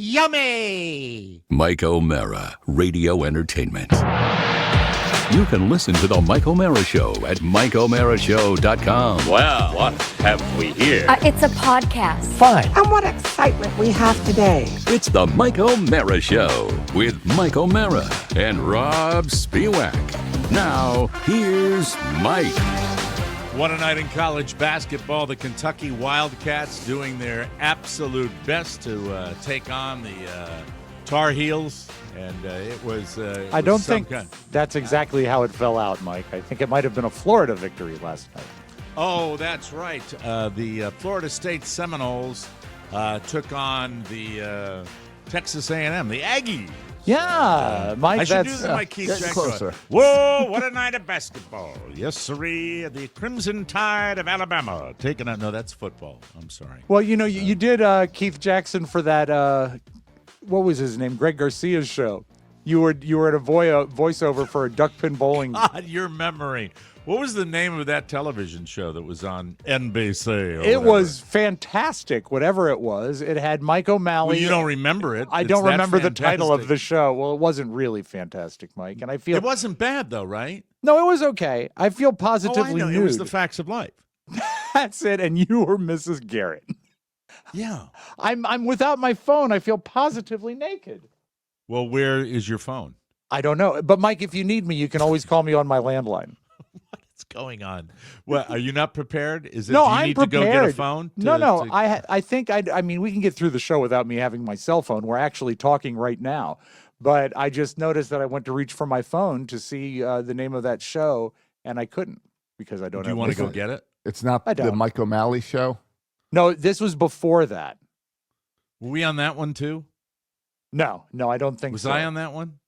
Yummy! Mike O'Mara, Radio Entertainment. You can listen to The Mike O'Mara Show at MikeO'MaraShow.com. Well, what have we here? It's a podcast. Fine. And what excitement we have today. It's The Mike O'Mara Show with Mike O'Mara and Rob Spiewak. Now, here's Mike. What a night in college basketball. The Kentucky Wildcats doing their absolute best to take on the Tar Heels. And it was I don't think that's exactly how it fell out, Mike. I think it might have been a Florida victory last night. Oh, that's right. The Florida State Seminoles took on the Texas A&M, the Aggies. Yeah, Mike, I should that's do my Keith Jackson. closer. Whoa, what a night of basketball. Yes, sirree. The Crimson Tide of Alabama taking out. No, that's football. I'm sorry. Well, you know, you did Keith Jackson for that, what was his name? Greg Garcia's show. You were at a voiceover for a duckpin bowling. God, your memory. What was the name of that television show that was on NBC? It was fantastic, whatever it was. It had Mike O'Malley. Well, you don't remember it. I don't remember the title of the show. Well, it wasn't really fantastic, Mike. And I feel it wasn't bad, though, right? No, it was okay. I feel positively I know. nude. It was the facts of life. That's it. And you were Mrs. Garrett. Yeah. I'm without my phone. I feel positively naked. Well, where is your phone? I don't know. But, Mike, if you need me, you can always call me on my landline. What's going on? What, are you not prepared? Is it? No, do you I'm need prepared. to go get a phone? No. I think I mean, we can get through the show without me having my cell phone. We're actually talking right now. But I just noticed that I went to reach for my phone to see the name of that show, and I couldn't because I don't. Do you want to go get it? It's not I the don't. Mike O'Malley show? No, this was before that. Were we on that one too? No, I don't think Was so. I on that one?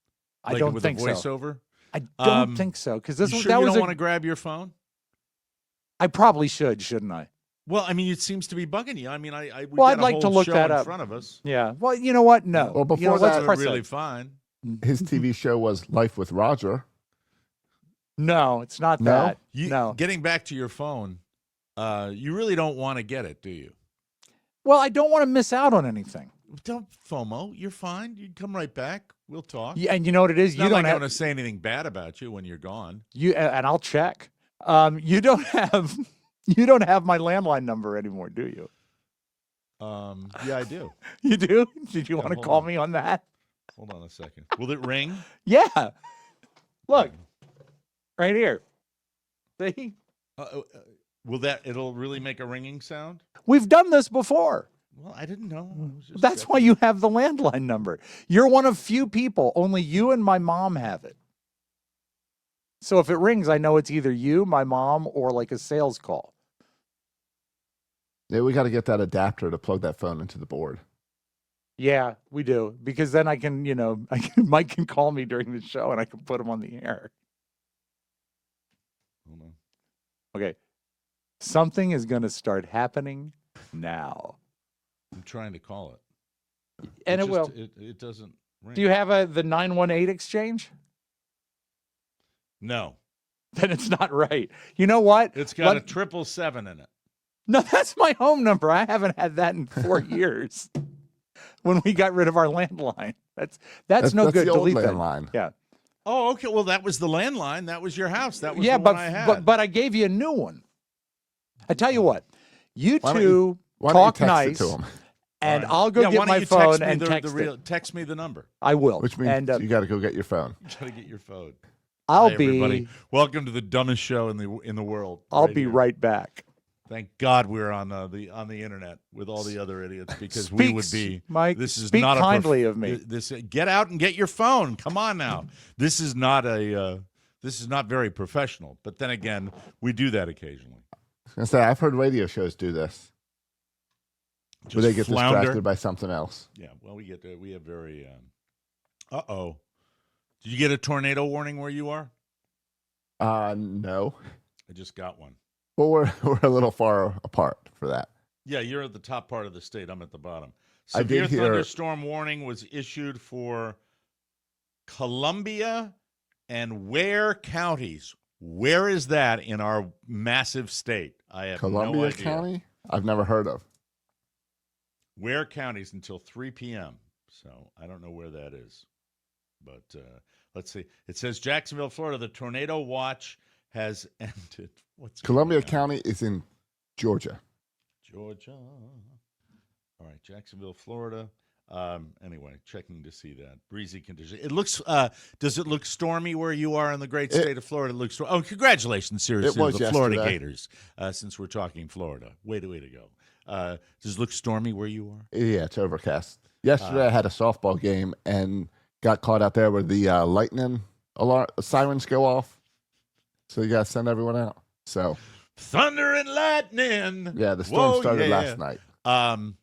I don't with think a voiceover? so. I don't think so because this You was sure that you was don't want to grab your phone? I probably should, shouldn't I? Well, I mean, it seems to be bugging you. I mean, we Well, got I'd a like to whole look show that in up. front of us. Yeah. Well, you know what? No. Well, before let's that- press really that. fine. His TV show was Life with Roger. No, it's not No? that. No. Getting back to your phone, you really don't want to get it, do you? Well, I don't want to miss out on anything. Don't FOMO. You're fine. You can come right back. We'll talk. Yeah, and you know what it is? It's You not don't like I'm have going to say anything bad about you when you're gone. and I'll check. You don't have my landline number anymore, do you? Yeah, I do. You do? Did you want to hold call on. me on that? Hold on a second. Will it ring? Yeah. Look, right here. See? It'll really make a ringing sound? We've done this before. Well, I didn't know. I was just That's why you have the landline number. You're one of few people. Only you and my mom have it. So if it rings, I know it's either you, my mom, or like a sales call. Yeah, we got to get that adapter to plug that phone into the board. Yeah, we do. Because then I can, Mike can call me during the show and I can put him on the air. Hold on. Okay. Something is going to start happening now. I'm trying to call it. And it just- will. It doesn't ring. Do you have the 918 exchange? No. Then it's not right. You know what? It's got Let- a 777 in it. No, that's my home number. I haven't had that in 4 years. When we got rid of our landline. That's no good. the old Delete that. landline. Yeah. Oh, okay. Well, that was the landline. That was your house. That was Yeah, the but one I had. but I gave you a new one. I tell you what, you Why don't two Why don't you talk text nice, it to him? and All right. I'll go Yeah, why get don't my you text phone me and the text it. text me the number. I will. Which means and you got to go get your phone. You got to get your phone. I'll Hi, be everybody. Welcome to the dumbest show in the world. I'll right be here. right back. Thank God we're on the internet with all the other idiots because we would be. Mike, This is speak not kindly of me. This get out and get your phone. Come on now. This is not very professional. But then again, we do that occasionally. I say I've heard radio shows do this, Just where they get flounder. distracted by something else. Yeah. Well, we have very. Uh-oh. Did you get a tornado warning where you are? No. I just got one. Well, we're a little far apart for that. Yeah, you're at the top part of the state. I'm at the bottom. I Severe did hear- thunderstorm warning was issued for Columbia and Ware counties. Where is that in our massive state? I have no Columbia idea. County? I've never heard of. Ware counties until 3 p.m. So I don't know where that is. But let's see. It says Jacksonville, Florida. The tornado watch has ended. What's Columbia going on? County is in Georgia. Georgia. All right, Jacksonville, Florida. Anyway, checking to see that breezy condition. It looks. Does it look stormy where you are in the great state of Florida? It looks. Oh, congratulations, seriously, It was the Florida yesterday. Gators. Since we're talking Florida, way to go. Does it look stormy where you are? Yeah, it's overcast. Yesterday I had a softball game and got caught out there where the lightning alarm sirens go off. So you got to send everyone out. So Thunder and lightning. yeah, the storm Whoa, started yeah. last night.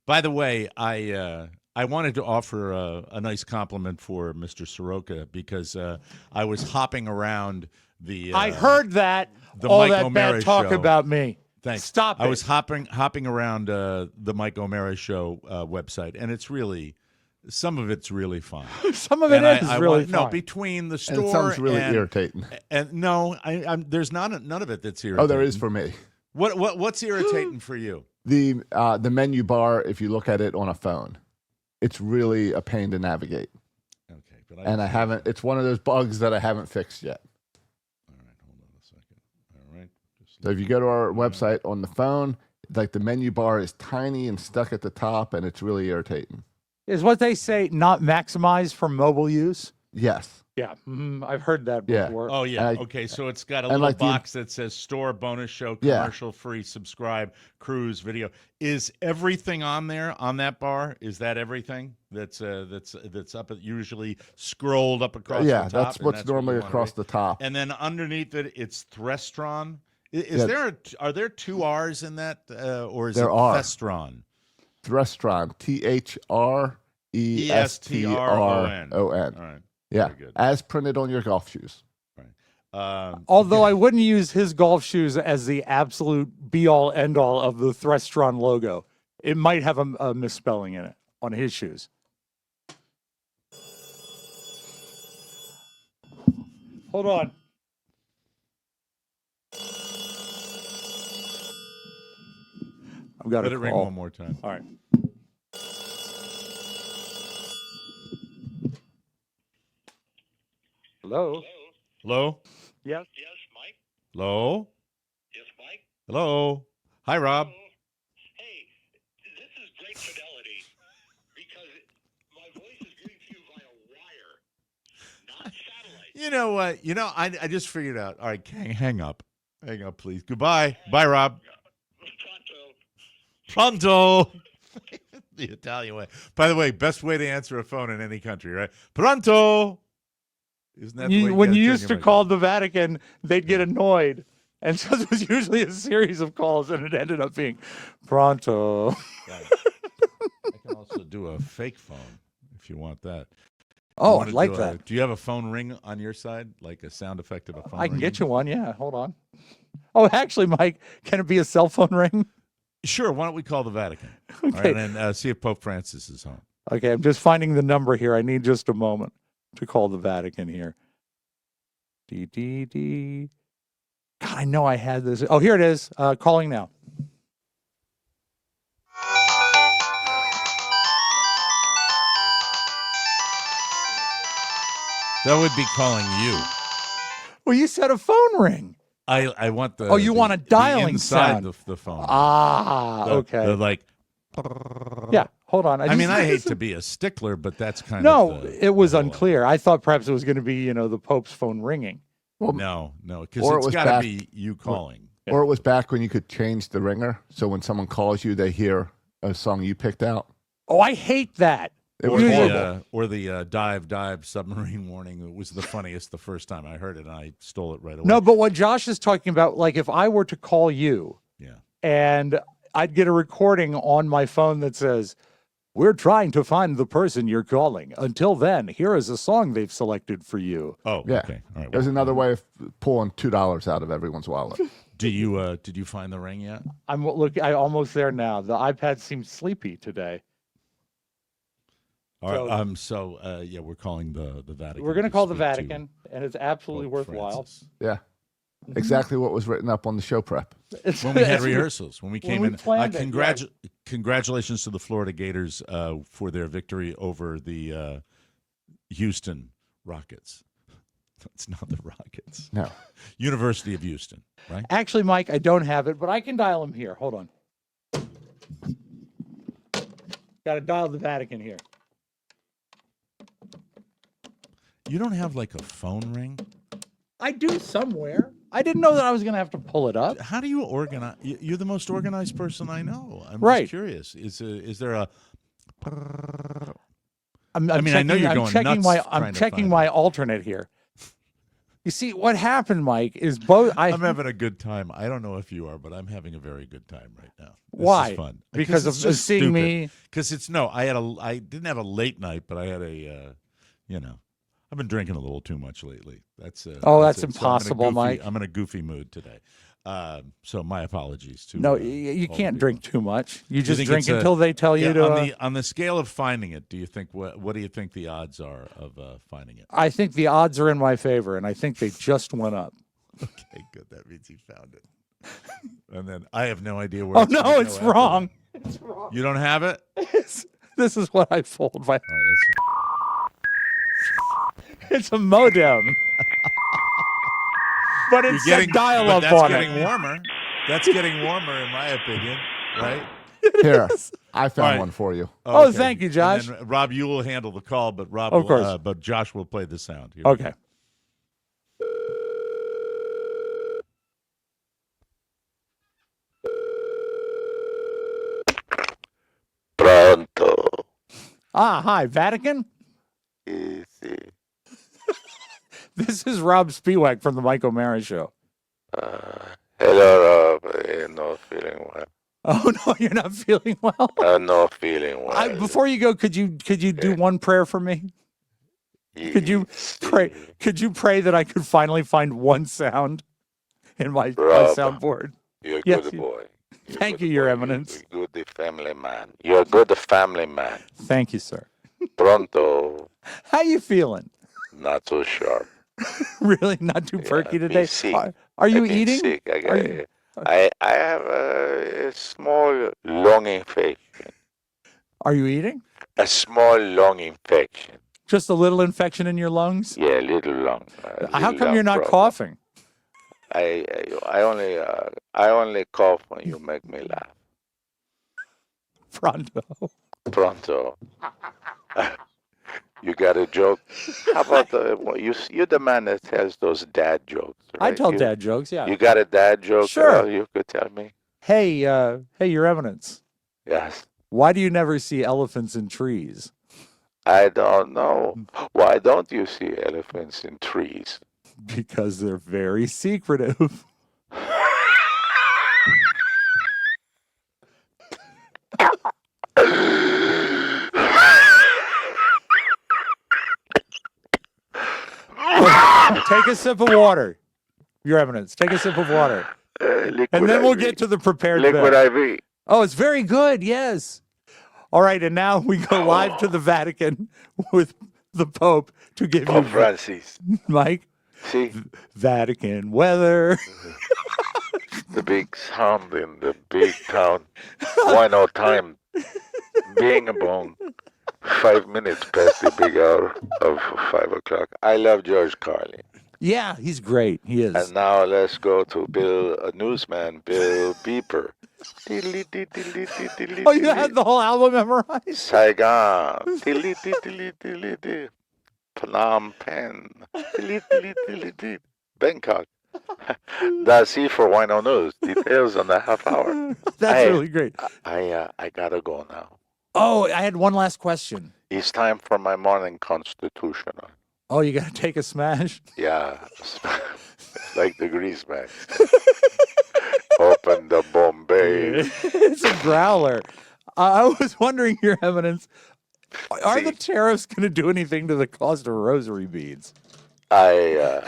By the way, I wanted to offer a nice compliment for Mr. Soroka because I was hopping around the. I heard that. the all Mike that O'Mara bad talk show. about me. Thanks. Stop it. I was hopping around the Mike O'Mara show website, and it's really some of it's really fun. Some of it And is really no, fun. between the And store some's really and, irritating. and no, there's none of it that's irritating. Oh, there is for me. What's irritating for you? The menu bar, if you look at it on a phone, it's really a pain to navigate. Okay, but And I haven't. It's one of those bugs that I haven't fixed yet. All right, hold on a second. All right. So if you go to our website on the phone, like the menu bar is tiny and stuck at the top, and it's really irritating. Is what they say not maximized for mobile use? Yes. Yeah, I've heard that Yeah. before. Oh yeah. And Okay, so it's got a and little like the- box that says store, bonus show, Yeah. commercial free, subscribe, cruise, video. Is everything on there on that bar? Is that everything that's up usually scrolled up across Yeah, the top? that's and what's what you normally wanna across read? the top. And then underneath it, it's Threstron. Is Yeah. are there two R's in that, or is There it are. Thestron? Threstron, THRESTRON. All right. Yeah, Very good. as printed on your golf shoes. Although I wouldn't use his golf shoes as the absolute be-all, end-all of the Threstron logo. It might have a misspelling in it on his shoes. Hold on. I've got Let a it ring call. one more time. All right. Hello? Hello? Yes? Yes, Mike? Hello? Yes, Mike? Hello? Hi, Rob. Hey, this is great fidelity because my voice is getting to you via wire, not satellite. You know what? I just figured out. All right, hang up. Hang up, please. Goodbye. Bye, Rob. Pronto. Pronto. The Italian way. By the way, best way to answer a phone in any country, right? Pronto. Isn't that the way When gotta you turn used your to mic call on? the Vatican, they'd get annoyed. And so it was usually a series of calls, and it ended up being Pronto. I can also do a fake phone if you want that. Oh, wanna I like do that. Do you have a phone ring on your side, like a sound effect of a phone I can ring? get you one. Yeah, hold on. Oh, actually, Mike, can it be a cell phone ring? Sure. Why don't we call the Vatican? All Okay. right, and see if Pope Francis is home. Okay, I'm just finding the number here. I need just a moment to call the Vatican here. D. God, I know I had this. Oh, here it is. Calling now. That would be calling you. Well, you said a phone ring. I want the. Oh, you want a the dialing inside sound. the phone. Ah, The- okay. the, like. Yeah, hold on. I mean, I hate to be a stickler, but that's kind No, of. it was the whole unclear. I thought perhaps it was going to be, the Pope's phone ringing. Well, No, because Or it it's was got to back- be you calling. Or it was back when you could change the ringer, so when someone calls you, they hear a song you picked out. Oh, I hate that. It Or was Usually- horrible. the dive submarine warning. It was the funniest the first time I heard it, and I stole it right away. No, but what Josh is talking about, like if I were to call you Yeah. and I'd get a recording on my phone that says, "We're trying to find the person you're calling. Until then, here is a song they've selected for you." Oh, Yeah. okay. All right. There's another way of pulling $2 out of everyone's wallet. Did you find the ring yet? I'm almost there now. The iPad seems sleepy today. All right. We're calling the Vatican. We're going to to call the speak to Vatican, and it's absolutely Pope worthwhile. Francis. Yeah. exactly what was written up on the show prep. When we had rehearsals, when we came in. planned it, Congratulations to the Florida Gators for their victory over the Houston Rockets. It's not the Rockets. No. University of Houston, right? Actually, Mike, I don't have it, but I can dial him here. Hold on. Got to dial the Vatican here. You don't have like a phone ring? I do somewhere. I didn't know that I was going to have to pull it up. How do you organize? You're the most organized person I know. I'm Right. just curious. Is there a? I mean, I know you're going nuts I'm trying to checking find my alternate here. You see, what happened, Mike, is both. I'm having a good time. I don't know if you are, but I'm having a very good time right now. This Why? is fun. Because of it's just seeing stupid. me. Because I didn't have a late night, but I had a, I've been drinking a little too much lately. That's That's it. So I'm in a impossible, goofy- Mike. I'm in a goofy mood today. So my apologies to No, all you the can't people. drink too much. You just think drink it's a- until they tell you Yeah, to. on the scale of finding it, do you think what do you think the odds are of finding it? I think the odds are in my favor, and I think they just went up. Okay, good. That means he found it. And then I have no idea where. Oh it's gonna no, go it's after wrong. that. You don't have it? This is what I fold my. All right, It's a modem. But You're it's getting dial-up but that's on getting it. warmer. That's getting warmer, in my opinion. Right? Here, I found All right. one for you. Oh, Okay. thank you, Josh. And then, Rob, you will handle the call, but Of course. but Josh will play the sound. Here we Okay. Pronto. Hi, Vatican. Easy. This is Rob Spiewak from the Mike O'Mara Show. Hello, Rob. I'm not feeling well. Oh no, you're not feeling well. I'm not feeling well. Before you go, could you do one prayer for me? Could you pray? Could you pray that I could finally find one sound in my Rob. soundboard? You're a Yes, good boy. You're a Thank good you, Your boy. Eminence. You're a good family man. You're a good family man. Thank you, sir. Pronto. How you feeling? Not so sharp. Really, not too perky I've been today. sick. Are you I've been eating? Sick. Are you- I have a small lung infection. Are you eating? A small lung infection. Just a little infection in your lungs? Yeah, little lung. How come you're not coughing? I only cough when you make me laugh. Pronto. Pronto. You got a joke? How about you're the man that tells those dad jokes, right? I tell dad jokes, yeah. You got a dad joke? Sure. You could tell me. Hey, Your Eminence. Yes. Why do you never see elephants in trees? I don't know. Why don't you see elephants in trees? Because they're very secretive. Take a sip of water, Your Eminence. Take a sip of water. Liquid And then we'll IV. get to the prepared Liquid bit. IV. Oh, it's very good. Yes. All right. And now we go live to the Vatican with the Pope to give Pope you, Francis. Mike, See, Vatican weather. the big sound in the big town. Why no time? Being a bone. 5 minutes past the big hour of 5 o'clock. I love George Carlin. Yeah, he's great. He is. And now let's go to newsman Bill Beeper. Oh, you had the whole album memorized? Saigon. Phnom Penh. Bangkok. That's it for Wino News. Details on the half hour. That's Hey, really great. I gotta go now. Oh, I had one last question. It's time for my morning constitutional. Oh, you got to take a smash? Yeah, like the grease man. Open the Bombay. It's a growler. I was wondering, Your Eminence, are the tariffs going to do anything to the cost of rosary beads? They're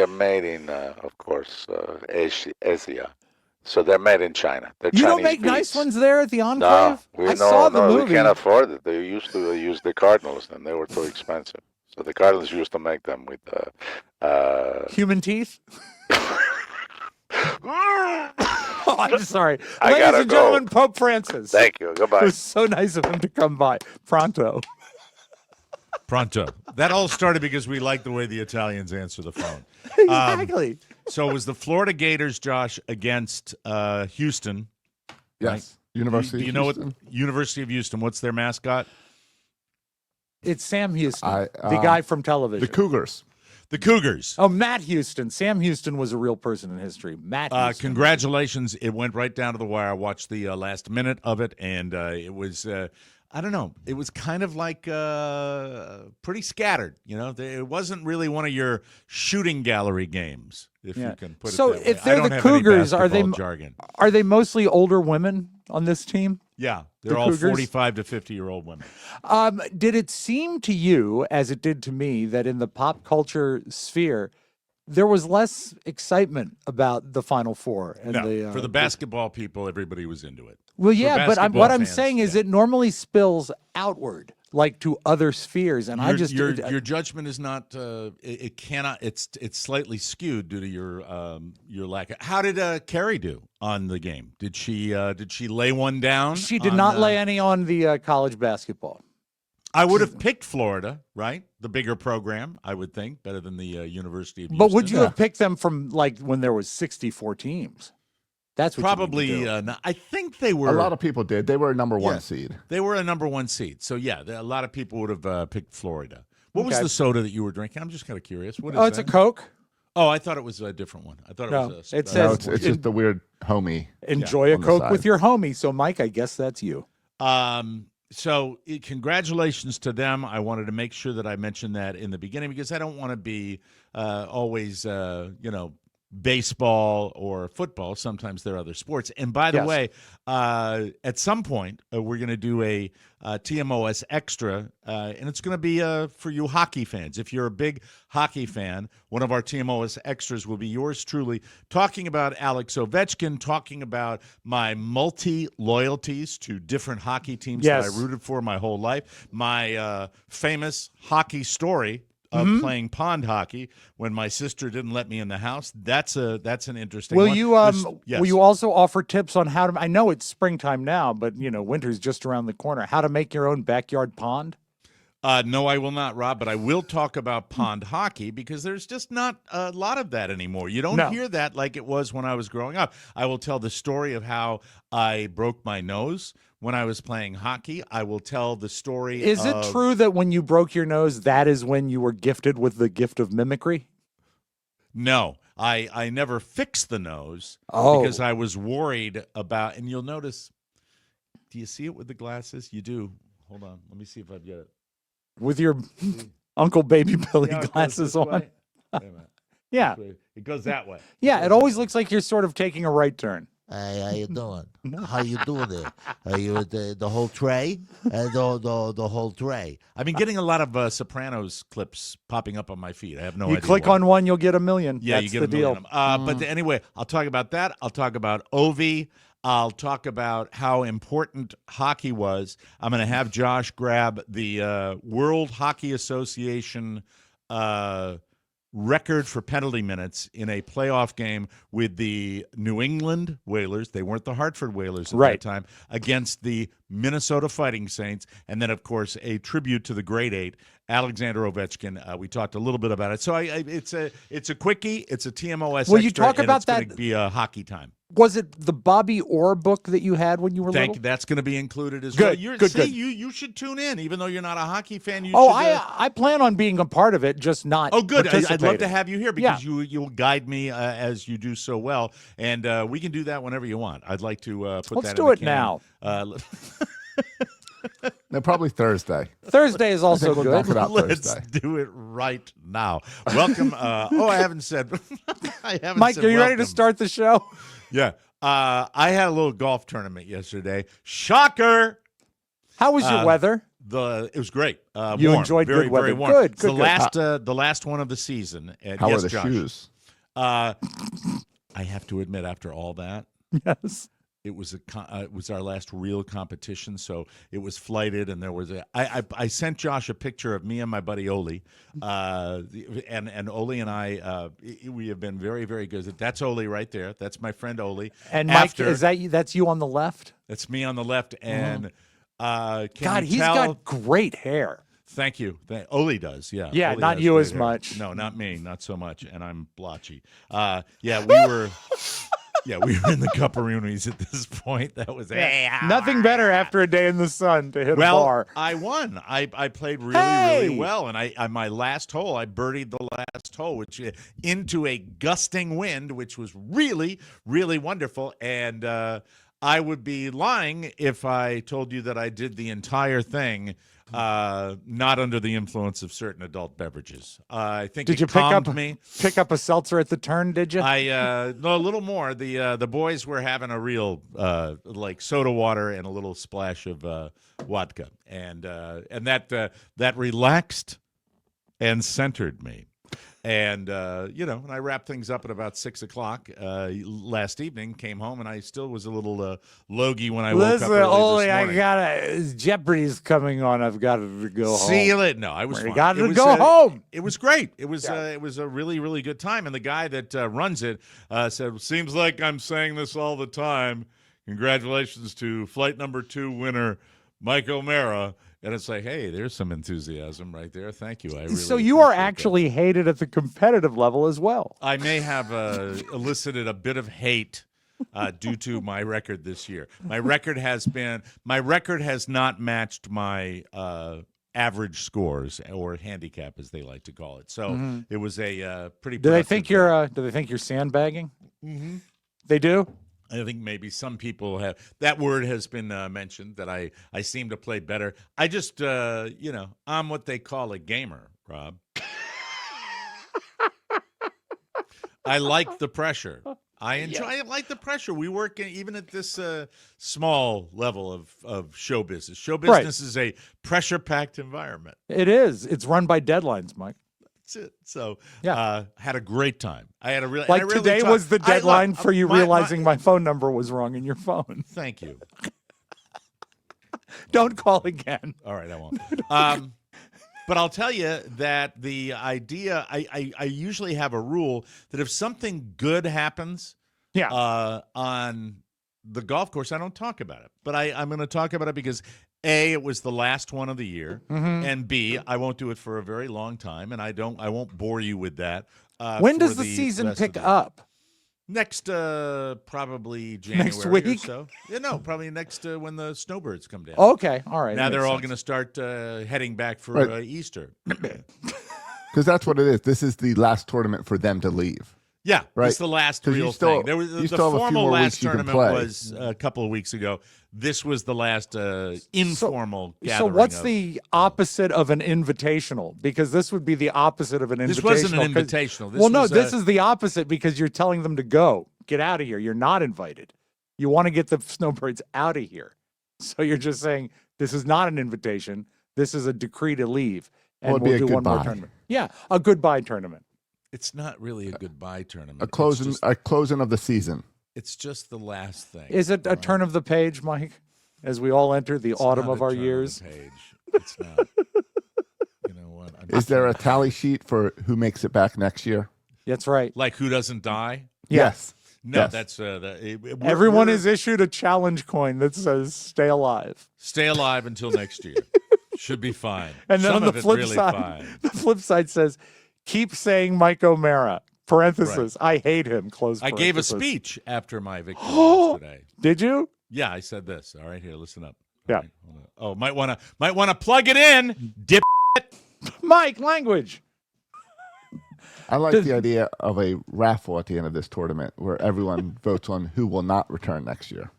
made in, of course, Asia. So they're made in China. They're You don't Chinese make nice beads. ones there at the No, Enclave? I no, saw the no, movie. we can't afford it. They used to use the Cardinals, and they were too expensive. So the Cardinals used to make them with Human teeth? Oh, I'm sorry. I Ladies gotta and gentlemen, go. Pope Francis. Thank you. It Goodbye. was so nice of him to come by. Pronto. Pronto. That all started because we like the way the Italians answer the phone. Exactly. So it was the Florida Gators, Josh, against Houston. Yes. University Do you of know Houston. what University of Houston? What's their mascot? It's Sam Houston, I, the guy from television. The Cougars. The Cougars. Oh, Matt Houston. Sam Houston was a real person in history. Matt Houston. Congratulations. It went right down to the wire. I watched the last minute of it, and it was, I don't know, it was kind of like pretty scattered. You know, it wasn't really one of your shooting gallery games, if you can put So it that way. if they're I don't the have any Cougars, are they basketball jargon. Are they mostly older women on this team? Yeah, they're the all Cougars? 45 to 50-year-old women. Did it seem to you, as it did to me, that in the pop culture sphere, there was less excitement about the Final Four? And No, for the basketball people, everybody was into it. Well, For yeah, but basketball what I'm fans, saying is yeah. it normally spills outward, like to other spheres, and your judgment is not. It cannot. It's slightly skewed due to your lack. How did Carrie do on the game? Did she lay one down? She did not lay any on the college basketball. I would have picked Florida, right? The bigger program, I would think, better than the University of Houston. But would you have picked them from like when there was 64 teams? That's what Probably you need to do. not. I think they were. A lot of people did. They were a number one seed. They were a number one seed. So, yeah, a lot of people would have picked Florida. What was Okay. the soda that you were drinking? I'm just kind of curious. What is Oh, it's that? a Coke. Oh, I thought it was a different one. I thought No, it was a it No, says it's just the weird homie. enjoy a on the Coke side. with your homie. So, Mike, I guess that's you. So congratulations to them. I wanted to make sure that I mentioned that in the beginning because I don't want to be always, baseball or football. Sometimes there are other sports. And by the Yes. way, at some point, we're going to do a TMOS Extra, and it's going to be for you hockey fans. If you're a big hockey fan, one of our TMOS Extras will be yours truly, talking about Alex Ovechkin, talking about my multi-loyalties to different hockey teams that Yes. I rooted for my whole life, my famous hockey story of playing pond hockey when my sister didn't let me in the house. That's an interesting Will one. you Yes. will you also offer tips on how to? I know it's springtime now, but winter's just around the corner. How to make your own backyard pond? No, I will not, Rob, but I will talk about pond hockey because there's just not a lot of that anymore. You don't No. hear that like it was when I was growing up. I will tell the story of how I broke my nose when I was playing hockey. I will tell the story Is it of- true that when you broke your nose, that is when you were gifted with the gift of mimicry? No, I never fixed the nose Oh. because I was worried about, and you'll notice, do you see it with the glasses? You do. Hold on. Let me see if I've got it. With your Uncle Baby Billy Yeah, it goes glasses this on? way. Wait a minute. Yeah. This way. It goes that way. Yeah, it always looks like you're sort of taking a right turn. Hey, how you doing? How you doing there? Are you the whole tray? The whole tray. I've been getting a lot of Sopranos clips popping up on my feed. I have no idea. You click why. on one, you'll get a million. Yeah, That's you get the a million deal. of them. But anyway, I'll talk about that. I'll talk about Ovi. I'll talk about how important hockey was. I'm going to have Josh grab the World Hockey Association record for penalty minutes in a playoff game with the New England Whalers. They weren't the Hartford Whalers at that time, against the Minnesota Fighting Saints. And then, of course, a tribute to the Great Eight, Alexander Ovechkin. We talked a little bit about it. So it's a quickie. It's a TMOS Will you extra, talk and about it's gonna that- be a hockey time. Was it the Bobby Orr book that you had when you were little? That's going to be included as Good, well. good. You should tune in, even though you're not a hockey fan. You Oh, should, I plan on being a part of it, just not. Oh, good. I'd love to participating. have you here because you'll guide me as you do so well, and we can do that whenever you want. I'd like to put Let's that. do in it the now. No, probably Thursday. Thursday is also we'll good. knock it out Let's Thursday. do it right now. Welcome. I haven't said. Mike, said are you ready to welcome. start the show? Yeah. I had a little golf tournament yesterday. Shocker. How was your weather? It was great. You warm, enjoyed very, good weather. very warm. Good, It's good, the last one of the season. And How yes, are the Josh, shoes? I have to admit, after all that, Yes. it was it was our last real competition, so it was flighted, and there was I sent Josh a picture of me and my buddy Oli, and Oli and I we have been very, very good. That's Oli right there. That's my friend Oli. And Mike, is that you? That's you on the left. That's me on the left, and God, he's got great hair. Thank you. Oli does, yeah. Yeah, Oli not has you great as hair. much. No, not me, not so much, and I'm blotchy. Yeah, we were. Yeah, we were in the cupperoonies at this point. That was Nothing better after a day in the sun to hit a bar. I won. I played really well, and I my last hole, I birdied the last hole, which into a gusting wind, which was really, really wonderful. And I would be lying if I told you that I did the entire thing not under the influence of certain adult beverages. I think did it you pick up a seltzer at the turn? Did you? No, a little more. The boys were having a real like soda water and a little splash of vodka, and that relaxed and centered me. And and I wrapped things up at about 6 o'clock last evening. Came home and I still was a little logy when I woke up early this morning. Jeopardy's coming on. I've got to go home. See you later. No, I was fine. Got to go home. It was great. It was a really, really good time. And the guy that runs it said, "Seems like I'm saying this all the time. Congratulations to flight number 2 winner Mike O'Mara." And it's like, hey, there's some enthusiasm right there. Thank you. I really so you are appreciate actually that. hated at the competitive level as well. I may have elicited a bit of hate due to my record this year. My record has not matched my average scores or handicap, as they like to call it. So it was a pretty. Do they think you're sandbagging? Mm-hmm. They do. I think maybe some people have that word has been mentioned that I seem to play better. I just I'm what they call a gamer, Rob. I like the pressure. I like the pressure. We work even at this small level of show business. Show business is a pressure-packed environment. It is. It's run by deadlines, Mike. That's it. So had a great time. I had a really today was the deadline for you realizing my phone number was wrong in your phone. Thank you. Don't call again. All right, I won't. But I'll tell you that the idea, I usually have a rule that if something good happens on the golf course, I don't talk about it. But I'm going to talk about it because A, it was the last one of the year, and B, I won't do it for a very long time, and I won't bore you with that. When does the season pick up? Next, probably January next week? or so. Yeah, no, probably next when the snowbirds come down. Okay, all right. Now they're all going to start heading back for Easter. Because that's what it is. This is the last tournament for them to leave. Yeah, right. It's the last real thing. There was the formal last tournament was a couple of weeks ago. This was the last informal gathering. So what's the opposite of an invitational? Because this would be the opposite of an invitational. This wasn't an invitational. This is the opposite because you're telling them to go. Get out of here. You're not invited. You want to get the snowbirds out of here. So you're just saying this is not an invitation. This is a decree to leave. And we'll do one more tournament. Yeah, a goodbye tournament. It's not really a goodbye tournament. A closing of the season. It's just the last thing. Is it a turn of the page, Mike? As we all enter the autumn of our years? Page. It's not. You know what? Is there a tally sheet for who makes it back next year? That's right. Like who doesn't die? Yes. No, yes. That's everyone is issued a challenge coin that says "Stay alive." Stay alive until next year. Should be fine. And then Some on the flip the flip side says, "Keep saying Mike O'Mara." Parenthesis. Right. I hate him. Close. I gave a speech after my victory yesterday. Did you? Yeah, I said this. All right, here, listen up. Yeah. Right, oh, might wanna plug it in, dip. Mike, language. I like the idea of a raffle at the end of this tournament where everyone votes on who will not return next year.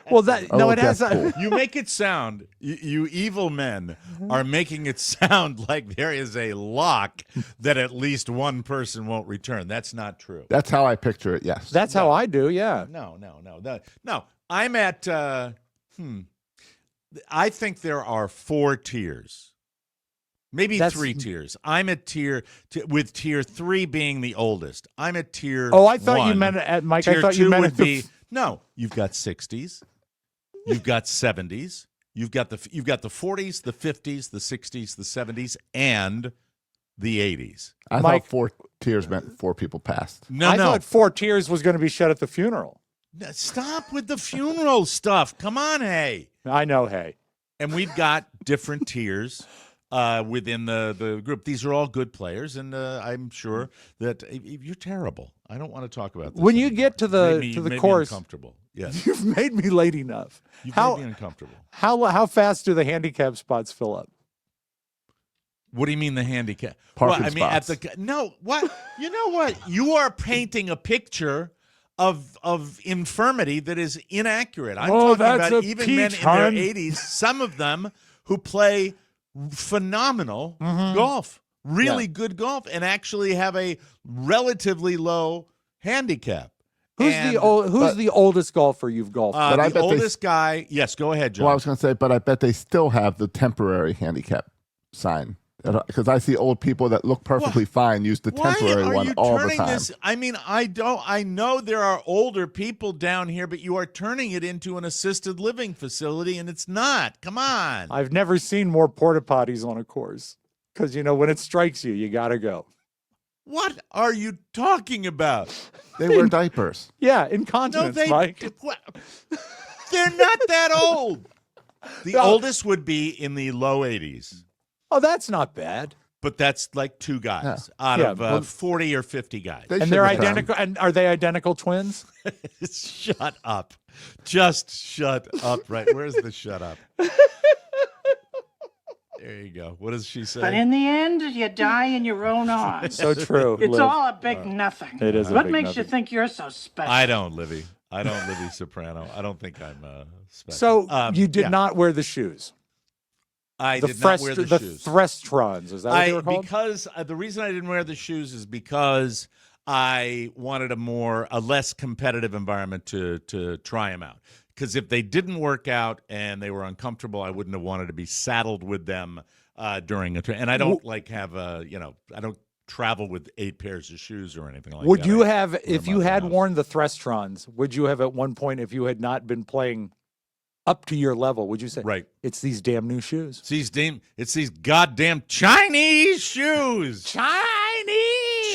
Well, it has. You make it sound. You evil men are making it sound like there is a lock that at least one person won't return. That's not true. That's how I picture it. Yes. That's how I do. Yeah. No. I'm at. I think there are 4 tiers. Maybe 3 tiers. I'm at with tier 3 being the oldest. I'm at tier. Oh, I thought 1. you meant at Mike. Tier I thought 2 you meant would be No, you've got 60s, you've got 70s, you've got the 40s, the 50s, the 60s, the 70s, and the 80s. I Mike- thought 4 tears meant 4 people passed. No, I no. thought 4 tears was going to be shed at the funeral. Stop with the funeral stuff. Come on, hey. I know, hey. And we've got different tiers within the group. These are all good players, and I'm sure that you're terrible. I don't want to talk about this. When you anymore. get to the Made to the me course, uncomfortable. Yes, you've made me late enough. you've How made me uncomfortable. how fast do the handicap spots fill up? What do you mean the handicap? Parking Well, I mean spots. at the no. What you know? What you are painting a picture of infirmity that is inaccurate. I'm Oh, talking that's about a even men peach, in their hon. 80s. Some of them who play phenomenal Mm-hmm. golf, really good golf, and actually have a relatively low handicap. Who's And, the oldest golfer you've golfed? But I the bet they- oldest guy? Yes, go ahead, John. Well, I was going to say, but I bet they still have the temporary handicap sign. Because I see old people that look perfectly fine use the temporary Why are one you all the turning time. this? I mean, I know there are older people down here, but you are turning it into an assisted living facility, and it's not. Come on. I've never seen more porta potties on a course because when it strikes you, you got to go. What are you talking about? They wear diapers. Yeah, No, incontinence, they. Mike. What? They're not that old. The No. oldest would be in the low 80s, Oh, that's not bad. but that's like 2 guys out Yeah, of well- 40 or 50 guys. They And they're should return. identical. And are they identical twins? Shut up. Just shut up. Right. Where's the shut up? There you go. What does she say? But in the end, you die in your own arms. So true. It's Liv. all a big nothing. It is a What big makes you nothing. think you're so special? I don't, Livy. I don't, Livy Soprano. I don't think I'm special. So you did yeah. not wear the shoes. I The did not wear the shoes. Threstrons. Is that what they were called? Because the reason I didn't wear the shoes is because I wanted a less competitive environment to try them out. Because if they didn't work out and they were uncomfortable, I wouldn't have wanted to be saddled with them during a trip. And I don't have I don't travel with 8 pairs of shoes or anything like that. Would you I have, wear if them you out the had house. worn the Threstrons, would you have at one point, if you had not been playing up to your level, would you say, Right. it's these damn new shoes? It's these goddamn Chinese shoes.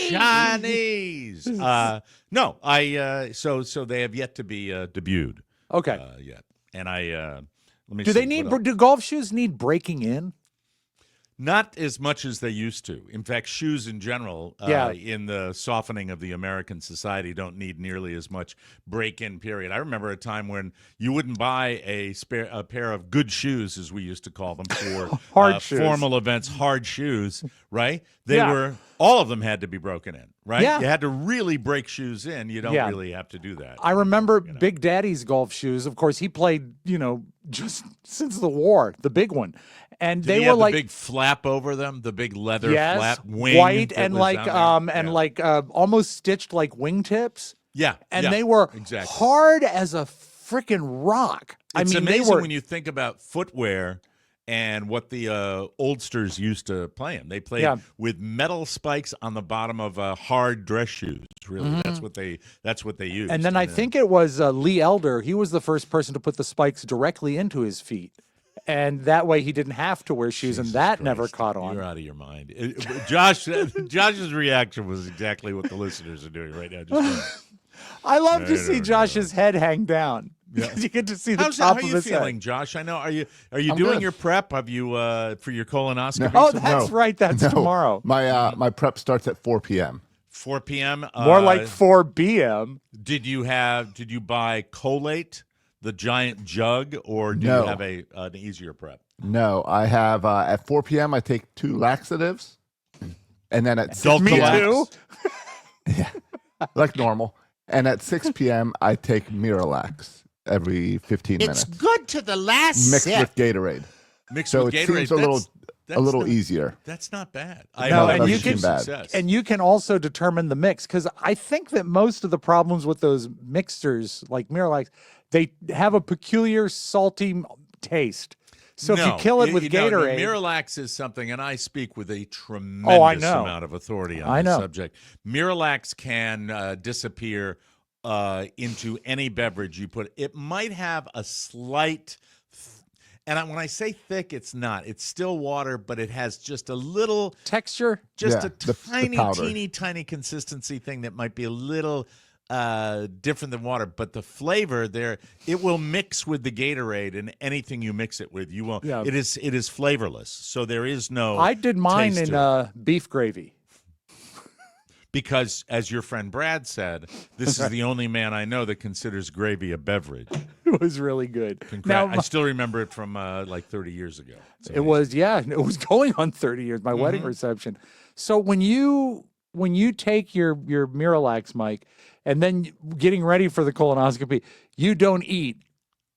Chinese. No, so they have yet to be debuted. Okay. Yet, and let me. do see, they need, what else? do golf shoes need breaking in? Not as much as they used to. In fact, shoes in general, Yeah. in the softening of the American society, don't need nearly as much break-in period. I remember a time when you wouldn't buy a pair of good shoes, as we used to call them, for Hard shoes. formal events, hard shoes, right? Yeah. All of them had to be broken in, right? Yeah. You had to really break shoes in. You don't Yeah. really have to do that. I remember you know. Big Daddy's golf shoes. Of course, he played, just since the war, the big one. And Did they he were have like, the big flap over them, the big leather yes, flap wing, white that and was like, down there? Yeah. almost stitched like wingtips. Yeah, And yeah, they were exactly. hard as a freaking rock. It's they amazing were when you think about footwear and what the oldsters used to play in. They played Yeah. with metal spikes on the bottom of hard dress shoes. Really, that's what they used. Mm-hmm. And then I think it was Lee Elder. He was the first person to put the spikes directly into his feet. And that way he didn't have to wear shoes, and Jesus that never Christ, caught on. You're out of your mind. Josh's reaction was exactly what the listeners are doing right now. Just I love to No, see no, Josh's head hang down. Yeah. Because you get to see the how top are of you his feeling, head. Josh? I know. Are you I'm doing good. your prep? Have you for your colonoscopy? Oh, tomorrow? that's right. That's No. tomorrow. My prep starts at 4 p.m. 4 p.m. More like 4 p.m. Did you buy Colate, the giant jug, or do No. you have an easier prep? No, I have at 4 p.m. I take 2 laxatives, and then at 6 Me p.m. too. like normal, and at 6 p.m. I take Miralax every 15 minutes, good to the last mixed sip. with Gatorade. Mixed So with it Gatorade. seems a little That's not- easier. That's not bad. No, and you that's can- success. And you can also determine the mix, because I think that most of the problems with those mixers like Miralax, they have a peculiar salty taste. So if you kill it with Gatorade, Miralax is something, and I speak with a tremendous know. amount of authority on I this know. subject. Miralax can disappear into any beverage you put. It might have a slight, when I say thick, it's not. It's still water, but it has just a little Texture? just Yeah, a the tiny, powder. teeny consistency thing that might be a little different than water. But the flavor there, it will mix with the Gatorade, and anything you mix it with, you won't. Yeah. It is flavorless, so there is no. I did mine taste in to it. beef gravy. Because, as your friend Brad said, this is the only man I know that considers gravy a beverage. It was really good. I still remember it from like 30 years ago. It's It was, it was going on 30 years, my wedding reception. So when you take your Miralax, Mike, and then getting ready for the colonoscopy, you don't eat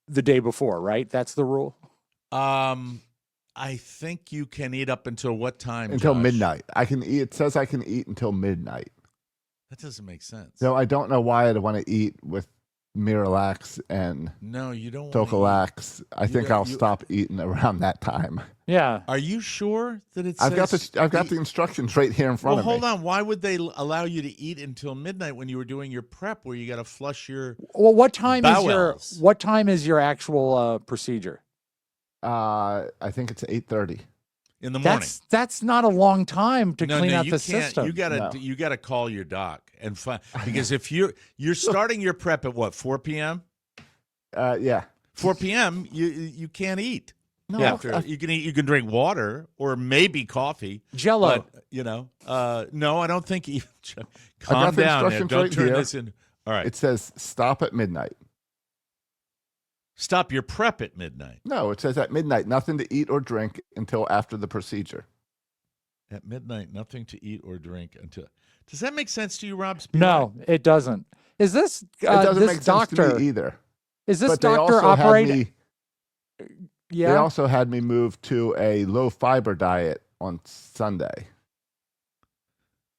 the day before, right? That's the rule? I think you can eat up until what time? Until Josh? midnight. I can eat. It says I can eat until midnight. That doesn't make sense. So I don't know why I'd want to eat with Miralax and No, you don't. wanna Tocalax. I think don't- I'll stop eating around that time. Yeah. Are you sure that it's? I've got the instructions right here in front of me. Hold on. Why would they allow you to eat until midnight when you were doing your prep, where you got to flush your? Well, what time Bowels. is your actual procedure? I think it's 8:30. In the morning. That's not a long time to clean out you the can't. system. You gotta call your doc and find, because if you're starting your prep at what, 4 p.m. Yeah. 4 p.m. you can't eat. No, After you can eat, you can drink water or maybe coffee. Jell-O. But, no, I don't think. got Calm the down. There. instructions Don't right turn here. this in. All right. It says stop at midnight. Stop your prep at midnight. No, it says at midnight, nothing to eat or drink until after the procedure. At midnight, nothing to eat or drink until. Does that make sense to you, Rob? Spivak? No, it doesn't. Is this It doesn't this make sense doctor? to me either. Is this But they doctor also had operating? me. They Yeah. also had me move to a low fiber diet on Sunday.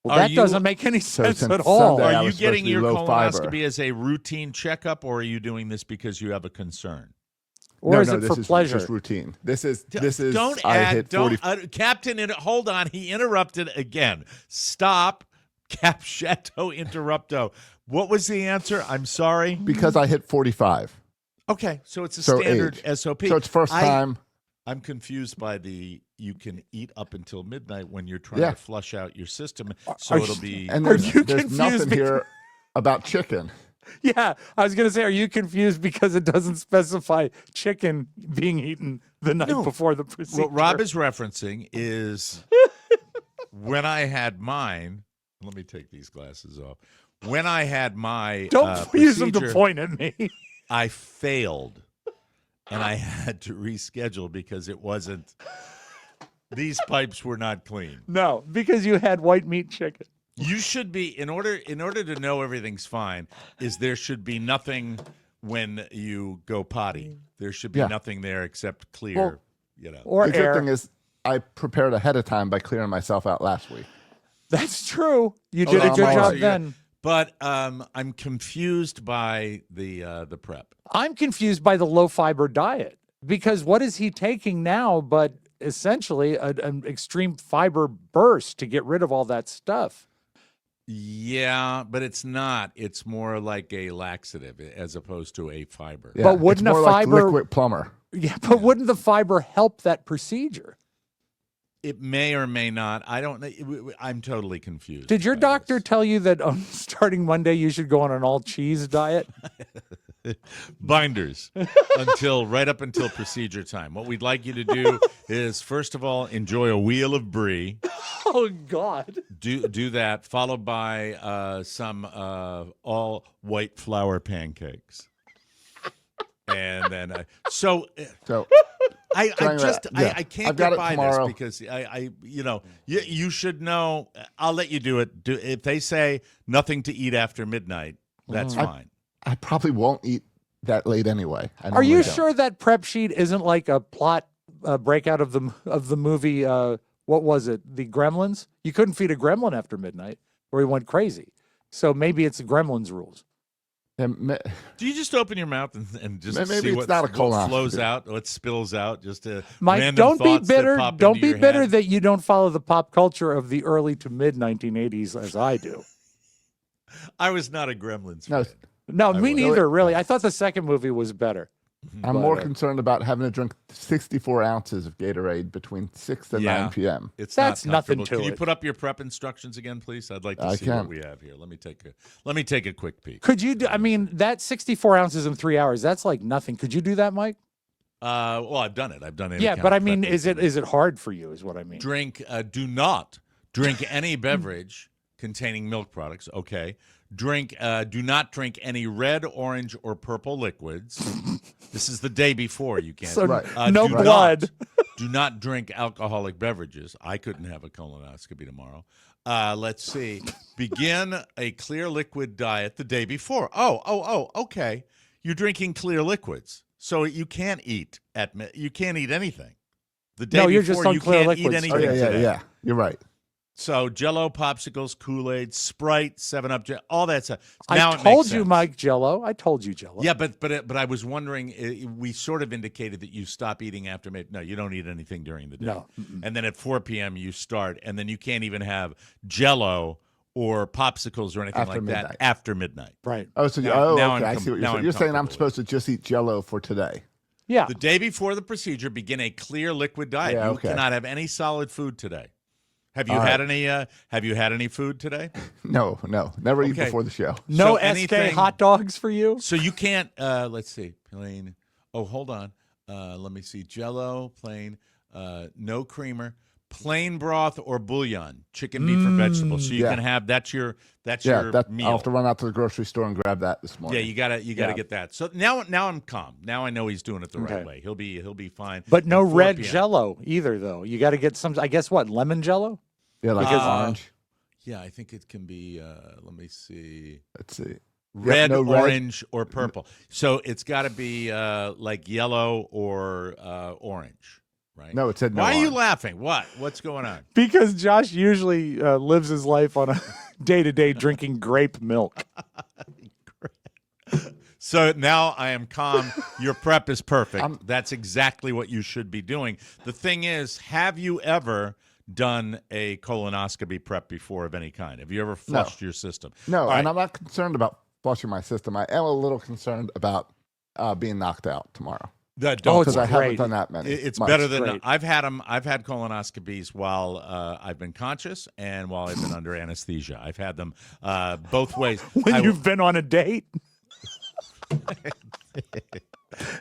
Well, Are that you- doesn't make any So sense since at all. Sunday- I Are you was supposed getting to be your low fiber. colonoscopy as a routine checkup, or are you doing this because you have a concern? Or is no, it this for is pleasure? just routine. This is. Don't I add. hit Don't, 40. Captain. Hold on. He interrupted again. Stop. Cap Chateau Interrupto. What was the answer? I'm sorry. Because I hit 45. Okay, so it's a So standard age. SOP. So it's first time. I'm confused by the you can eat up until midnight when you're trying Yeah. to flush out your system. So Are it'll you- be. And Are there's, you there's confused nothing because- here about chicken. Yeah, I was going to say, are you confused because it doesn't specify chicken being eaten the night No. before the procedure? What Rob is referencing is when I had mine. Let me take these glasses off. When I had my Don't use them to procedure, point at me. I failed, and I had to reschedule because it wasn't. These pipes were not clean. No, because you had white meat chicken. You should be in order to know everything's fine. There should be nothing when you go potty. There should be Yeah. nothing there except clear. Well, Or The good air. thing is, I prepared ahead of time by clearing myself out last week. That's true. You Oh, did a that's good right. job So you're- then. But I'm confused by the prep. I'm confused by the low fiber diet because what is he taking now but essentially an extreme fiber burst to get rid of all that stuff? Yeah, but it's not. It's more like a laxative as opposed to a fiber. Yeah, But wouldn't it's a more like fiber- liquid plumber? Yeah, but wouldn't the fiber help that procedure? It may or may not. I don't know. I'm totally confused. Did your by doctor this. tell you that starting Monday you should go on an all cheese diet? Binders right up until procedure time? What we'd like you to do is, first of all, enjoy a wheel of brie. Oh God. Do that, followed by some all white flour pancakes, and then So I Trying just that, yeah. I can't I've got get it by tomorrow. this because I you should know. I'll let you do it. If they say nothing to eat after midnight, that's fine. I probably won't eat that late anyway. I Are you normally don't. sure that prep sheet isn't like a plot breakout of the movie? What was it? The Gremlins? You couldn't feed a gremlin after midnight, or he went crazy. So maybe it's the Gremlins rules. Do you just open your mouth and just Maybe see it's what, not a what colonoscopy. flows out, what spills out? Just Mike, random don't be thoughts that bitter. pop Don't into be your bitter head? that you don't follow the pop culture of the early to mid 1980s as I do. I was not a Gremlins No, fan. No, me would. neither, really. I thought the second movie was better. I'm more concerned about having to drink 64 ounces of Gatorade between 6 and 9 p.m. It's That's not nothing comfortable. to Can you it. put up your prep instructions again, please? I'd like to I see what can. we have here. Let me take a quick peek. Could you do, I mean, that 64 ounces in 3 hours, that's like nothing. Could you do that, Mike? Well, I've done it. I've done it. Yeah, but I mean, is it hard for you is what I mean. Do not drink any beverage containing milk products. Okay. Do not drink any red, orange, or purple liquids. This is the day before. You can't. So Right. no do blood. Do not drink alcoholic beverages. I couldn't have a colonoscopy tomorrow. Let's see. Begin a clear liquid diet the day before. Oh, okay. You're drinking clear liquids, so you can't eat you can't eat anything. The day No, before, you're just on you clear can't eat liquids. anything Oh, yeah, today. yeah. You're right. So Jell-O, popsicles, Kool-Aid, Sprite, 7-Up, all that stuff. Now I it told makes you, sense. Mike Jell-O. I told you Jell-O. Yeah, but I was wondering. We sort of indicated that you stop eating after midnight. No, you don't eat anything during the day. No. And then at 4 p.m. you start, and then you can't even have Jell-O or popsicles or anything After like midnight. that after midnight. Right. Oh, so Now okay. I'm I see what now you're saying. I'm You're saying I'm comfortable supposed to just eat Jell-O for today. Yeah. The day before the procedure, begin a clear liquid diet. Yeah, You okay. cannot have any solid food today. Have you All had right. any? Have you had any food today? No, never eat Okay. before the show. No So SK anything- hot dogs for you? So you can't. Let's see. Plain. Oh, hold on. Let me see. Jell-O, plain. No creamer. Plain broth or bouillon, chicken, beef, or vegetables. So you Yeah. can have that's your Yeah, meal. I'll have to run out to the grocery store and grab that this morning. Yeah, you gotta Yeah. get that. So now I'm calm. Now I know he's doing it the right Okay. way. He'll be fine. But no At 4 red p.m. Jell-O either, though. You got to get some. I guess what, lemon Jell-O? Yeah, like orange. Yeah, I think it can be. Let me see. Let's see. Red, no red. orange, or purple. So it's got to be like yellow or orange, right? No, it said no Why are you orange. laughing? What's going on? Because Josh usually lives his life on a day-to-day drinking grape milk. So now I am calm. Your prep is perfect. I'm- That's exactly what you should be doing. The thing is, have you ever done a colonoscopy prep before of any kind? Have you ever flushed your system? No, All and right. I'm not concerned about flushing my system. I am a little concerned about being knocked out tomorrow Don't because I it's haven't great. done that many. It's much. better than Great. I've had them. I've had colonoscopies while I've been conscious and while I've been under anesthesia. I've had them both ways. When I- you've been on a date?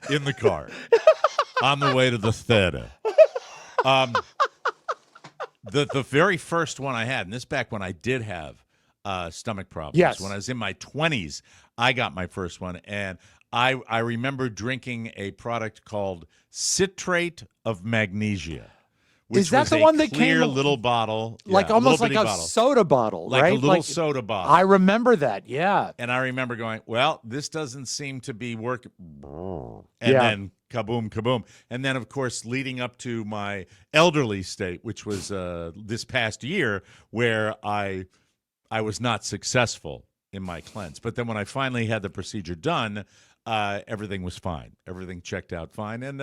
in the car on the way to the theater. The very first one I had, and this back when I did have stomach problems. Yes. When I was in my 20s, I got my first one, and I remember drinking a product called citrate of magnesia. Which Is that was the a one that clear came little bottle, Like yeah, almost little like bitty a bottle. soda bottle, Like right? a little soda bottle. I remember that, yeah. And I remember going, well, this doesn't seem to be working. And Yeah. then kaboom, kaboom. And then, of course, leading up to my elderly state, which was this past year, where I was not successful in my cleanse. But then when I finally had the procedure done, everything was fine. Everything checked out fine. And,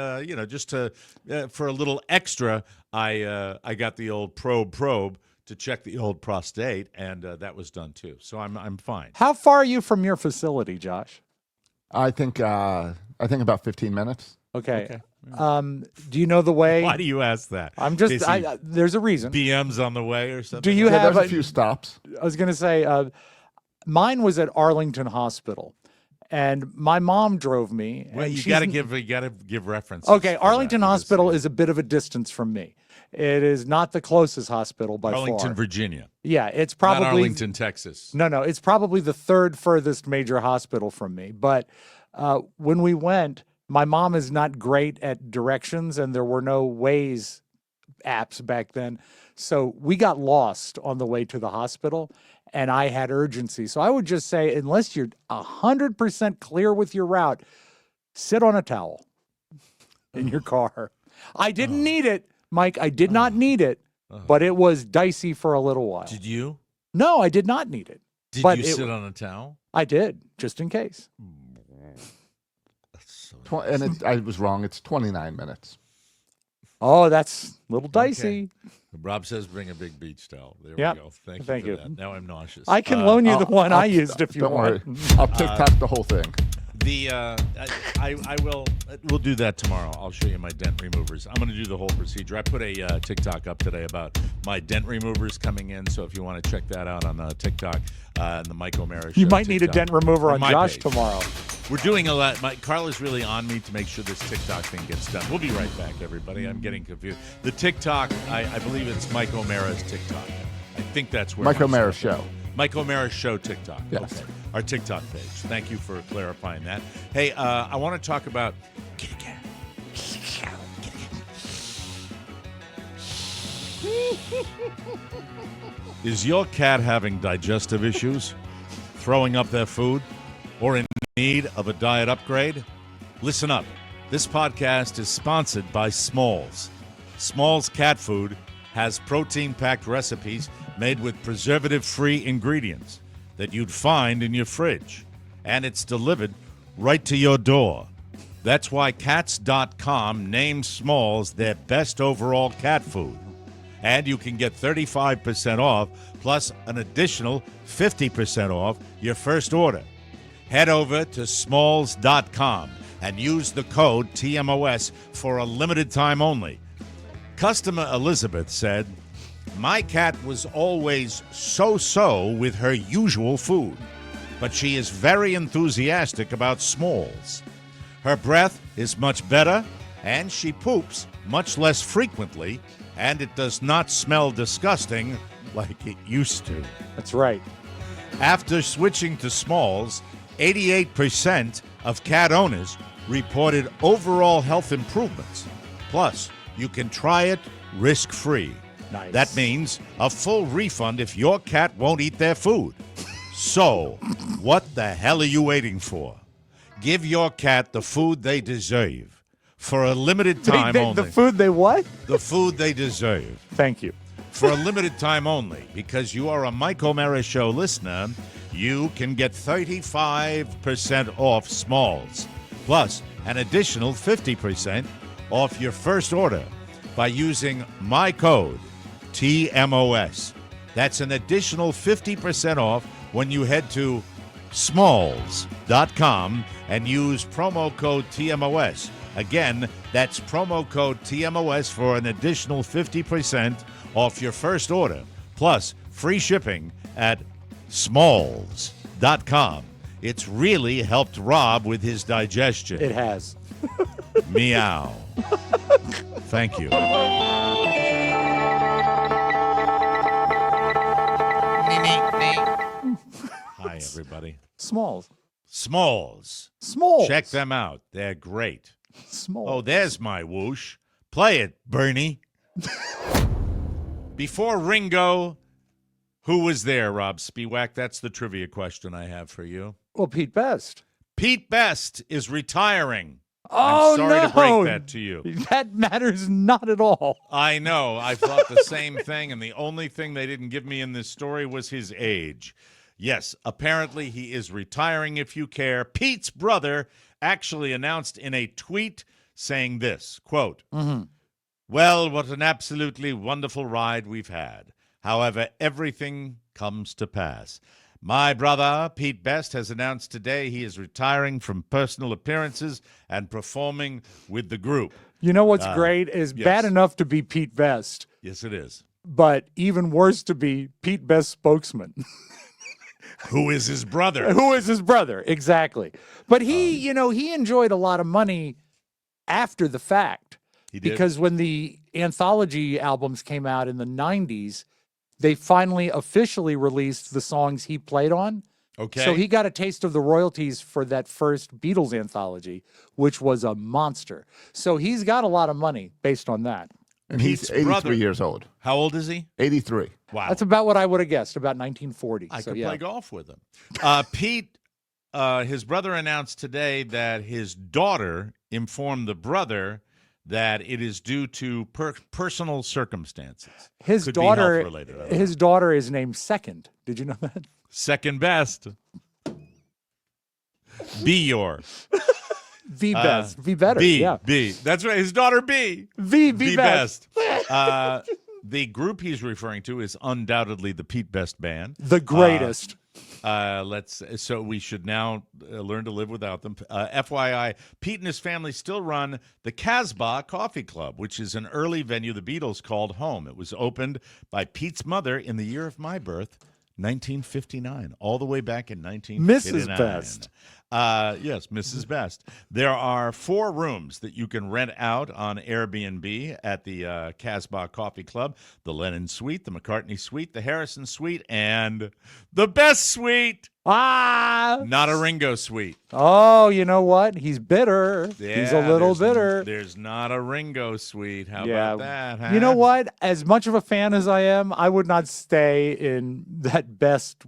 just for a little extra, I got the old probe to check the old prostate, and that was done too. So I'm fine. How far are you from your facility, Josh? I think about 15 minutes. Okay. Do you know the way? Why do you ask that? I'm just. Is he there's a reason. BM's on the way or something? Do you Yeah, have? there's a few stops. I was going to say, mine was at Arlington Hospital, and my mom drove me. Well, and you she's got to n- give references. Okay, for that, Arlington because, Hospital is a bit of a distance from me. It is not the closest hospital by Arlington, far. Virginia, Yeah, it's not probably Arlington, Texas. No, it's probably the third furthest major hospital from me. But when we went, my mom is not great at directions, and there were no Waze apps back then. So we got lost on the way to the hospital, and I had urgency. So I would just say, unless you're 100% clear with your route, sit on a towel in your car. I didn't need it, Mike. I did not need it, but it was dicey for a little while. Did you? No, I did not need it. Did But you it- sit on a towel? I did, just in case. That's so And I was wrong. It's 29 minutes. Oh, that's a little dicey. Rob says bring a big beach towel. There Yep. we go. Thank Thank you you. for that. Now I'm nauseous. I can loan you the one I used if you Don't want. worry. I'll TikTok the whole thing. I will. We'll do that tomorrow. I'll show you my dent removers. I'm going to do the whole procedure. I put a TikTok up today about my dent removers coming in. So if you want to check that out on TikTok, and the Mike O'Mara Show. You might need a TikTok. dent remover Or on my Josh page. tomorrow. We're doing a lot. Carla's really on me to make sure this TikTok thing gets done. We'll be right back, everybody. I'm getting confused. The TikTok, I believe it's Mike O'Mara's TikTok. I think that's where Mike my O'Mara stuff Show. is. Mike O'Mara Show TikTok. Yes. Okay. Our TikTok page. Thank you for clarifying that. Hey, I want to talk about kitty cat. Is your cat having digestive issues, throwing up their food, or in need of a diet upgrade? Listen up. This podcast is sponsored by Smalls. Smalls cat food has protein-packed recipes made with preservative-free ingredients that you'd find in your fridge, and it's delivered right to your door. That's why Cats.com named Smalls their best overall cat food. And you can get 35% off plus an additional 50% off your first order. Head over to Smalls.com and use the code TMOS for a limited time only. Customer Elizabeth said, "My cat was always so-so with her usual food, but she is very enthusiastic about Smalls. Her breath is much better, and she poops much less frequently, and it does not smell disgusting like it used to." That's right. After switching to Smalls, 88% of cat owners reported overall health improvements. Plus, you can try it risk-free. Nice. That means a full refund if your cat won't eat their food. So, what the hell are you waiting for? Give your cat the food they deserve. For a limited time only. The food they what? The food they deserve. Thank you. For a limited time only, because you are a Mike O'Mara Show listener, you can get 35% off Smalls, plus an additional 50% off your first order by using my code, TMOS. That's an additional 50% off when you head to smalls.com and use promo code TMOS. Again, that's promo code TMOS for an additional 50% off your first order, plus free shipping at smalls.com. It's really helped Rob with his digestion. It has. Meow. Thank you. Hi, everybody. Smalls. Smalls. Smalls. Check them out. They're great. Smalls. Oh, there's my whoosh. Play it, Bernie. Before Ringo, who was there, Rob Spiewak? That's the trivia question I have for you. Well, Pete Best. Pete Best is retiring. Oh, I'm sorry no. to break that to you. That matters not at all. I know. I thought the same thing, and the only thing they didn't give me in this story was his age. Yes, apparently he is retiring, if you care. Pete's brother actually announced in a tweet saying this, quote, "Well, what an absolutely wonderful ride we've had. However, everything comes to pass. My brother, Pete Best, has announced today he is retiring from personal appearances and performing with the group." You know what's great is yes. bad enough to be Pete Best, Yes, it is. but even worse to be Pete Best's spokesman. Who is his brother? Who is his brother? Exactly. But he, he enjoyed a lot of money after the fact. He did? Because when the anthology albums came out in the 90s, they finally officially released the songs he played on. Okay. So he got a taste of the royalties for that first Beatles anthology, which was a monster. So he's got a lot of money based on that. And he's Pete's 83 brother. years old. How old is he? 83. Wow. That's about what I would have guessed, about 1940. I so, could yeah. play golf with him. Pete, his brother announced today that his daughter informed the brother that it is due to personal circumstances. His Could be daughter, health-related, I don't know. his daughter is named Second. Did you know that? Second best. Be your. The best. Be better. B, yeah. B. That's right. His daughter B. The best. The group he's referring to is undoubtedly the Pete Best Band. The greatest. So we should now learn to live without them. FYI, Pete and his family still run the Casbah Coffee Club, which is an early venue the Beatles called home. It was opened by Pete's mother in the year of my birth, 1959, all the way back in 1959. Mrs. Best. Yes, Mrs. Best. There are 4 rooms that you can rent out on Airbnb at the Casbah Coffee Club: the Lennon Suite, the McCartney Suite, the Harrison Suite, and the best suite. Not a Ringo Suite. Oh, you know what? He's bitter. He's a little bitter. There's not a Ringo Suite. How Yeah. about that? Huh? You know what? As much of a fan as I am, I would not stay in that best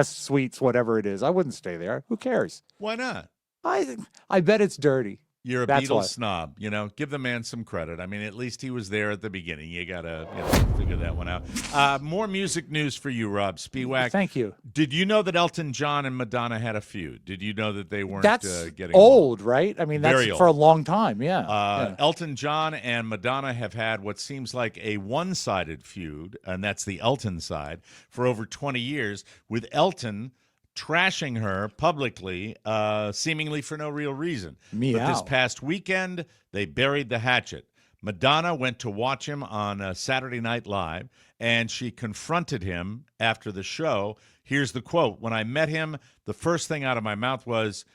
suites, whatever it is. I wouldn't stay there. Who cares? Why not? I bet it's dirty. You're a That's Beatles why. snob. Give the man some credit. I mean, at least he was there at the beginning. You got to figure that one out. More music news for you, Rob Spiewak. Thank you. Did you know that Elton John and Madonna had a feud? Did you know that they weren't That's getting old, right? I mean, that's Very for a old. long time. Yeah. Elton John and Madonna have had what seems like a one-sided feud, and that's the Elton side, for over 20 years, with Elton trashing her publicly, seemingly for no real reason. But this Meow. past weekend, they buried the hatchet. Madonna went to watch him on Saturday Night Live, and she confronted him after the show. Here's the quote: "When I met him, the first thing out of my mouth was,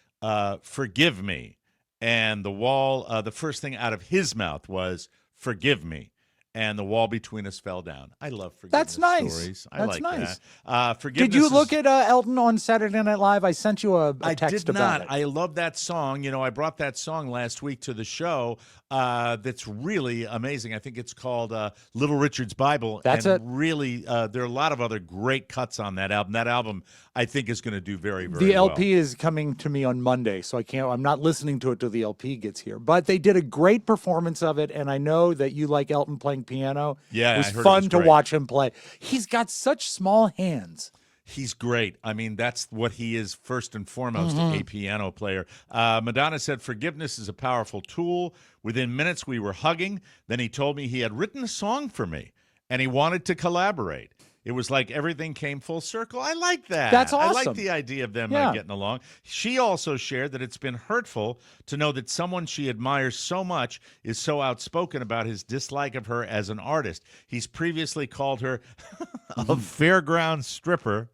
forgive me." And the first thing out of his mouth was, forgive me. And the wall between us fell down. I love forgiveness That's nice. stories. I That's like nice. that. Forgiveness Did you is- look at Elton on Saturday Night Live? I sent you a I text did about not. it. I love that song. I brought that song last week to the show. That's really amazing. I think it's called Little Richard's Bible. That's and it. Really, there are a lot of other great cuts on that album. That album, I think, is going to do very, very The well. LP is coming to me on Monday, so I'm not listening to it till the LP gets here. But they did a great performance of it, and I know that you like Elton playing piano. Yeah, it was I heard it fun was to great. watch him play. He's got such small hands. He's great. I mean, that's what he is first and foremost, Mm-hmm. a piano player. Madonna said, forgiveness is a powerful tool. Within minutes, we were hugging. Then he told me he had written a song for me, and he wanted to collaborate. It was like everything came full circle. I like that. That's I like awesome. the idea of them Yeah. getting along. She also shared that it's been hurtful to know that someone she admires so much is so outspoken about his dislike of her as an artist. He's previously called her a fairground stripper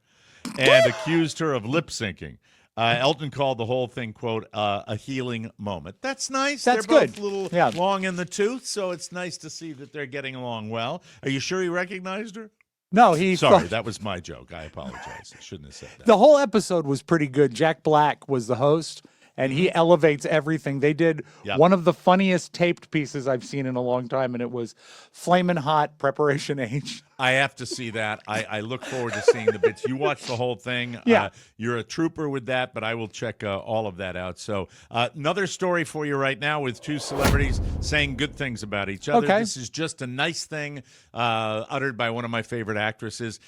and accused her of lip syncing. Elton called the whole thing, quote, a healing moment. That's nice. That's They're both good. a little Yeah. long in the tooth, so it's nice to see that they're getting along well. Are you sure he recognized her? No, he Sorry, that was my joke. I apologize. I shouldn't have said that. The whole episode was pretty good. Jack Black was the host, and he elevates everything. They did Yep. one of the funniest taped pieces I've seen in a long time, and it was Flamin' Hot Preparation H. I have to see that. I look forward to seeing the bits. You watched the whole thing. Yeah. You're a trooper with that, but I will check all of that out. So another story for you right now with 2 celebrities saying good things about each other. Okay. This is just a nice thing uttered by one of my favorite actresses.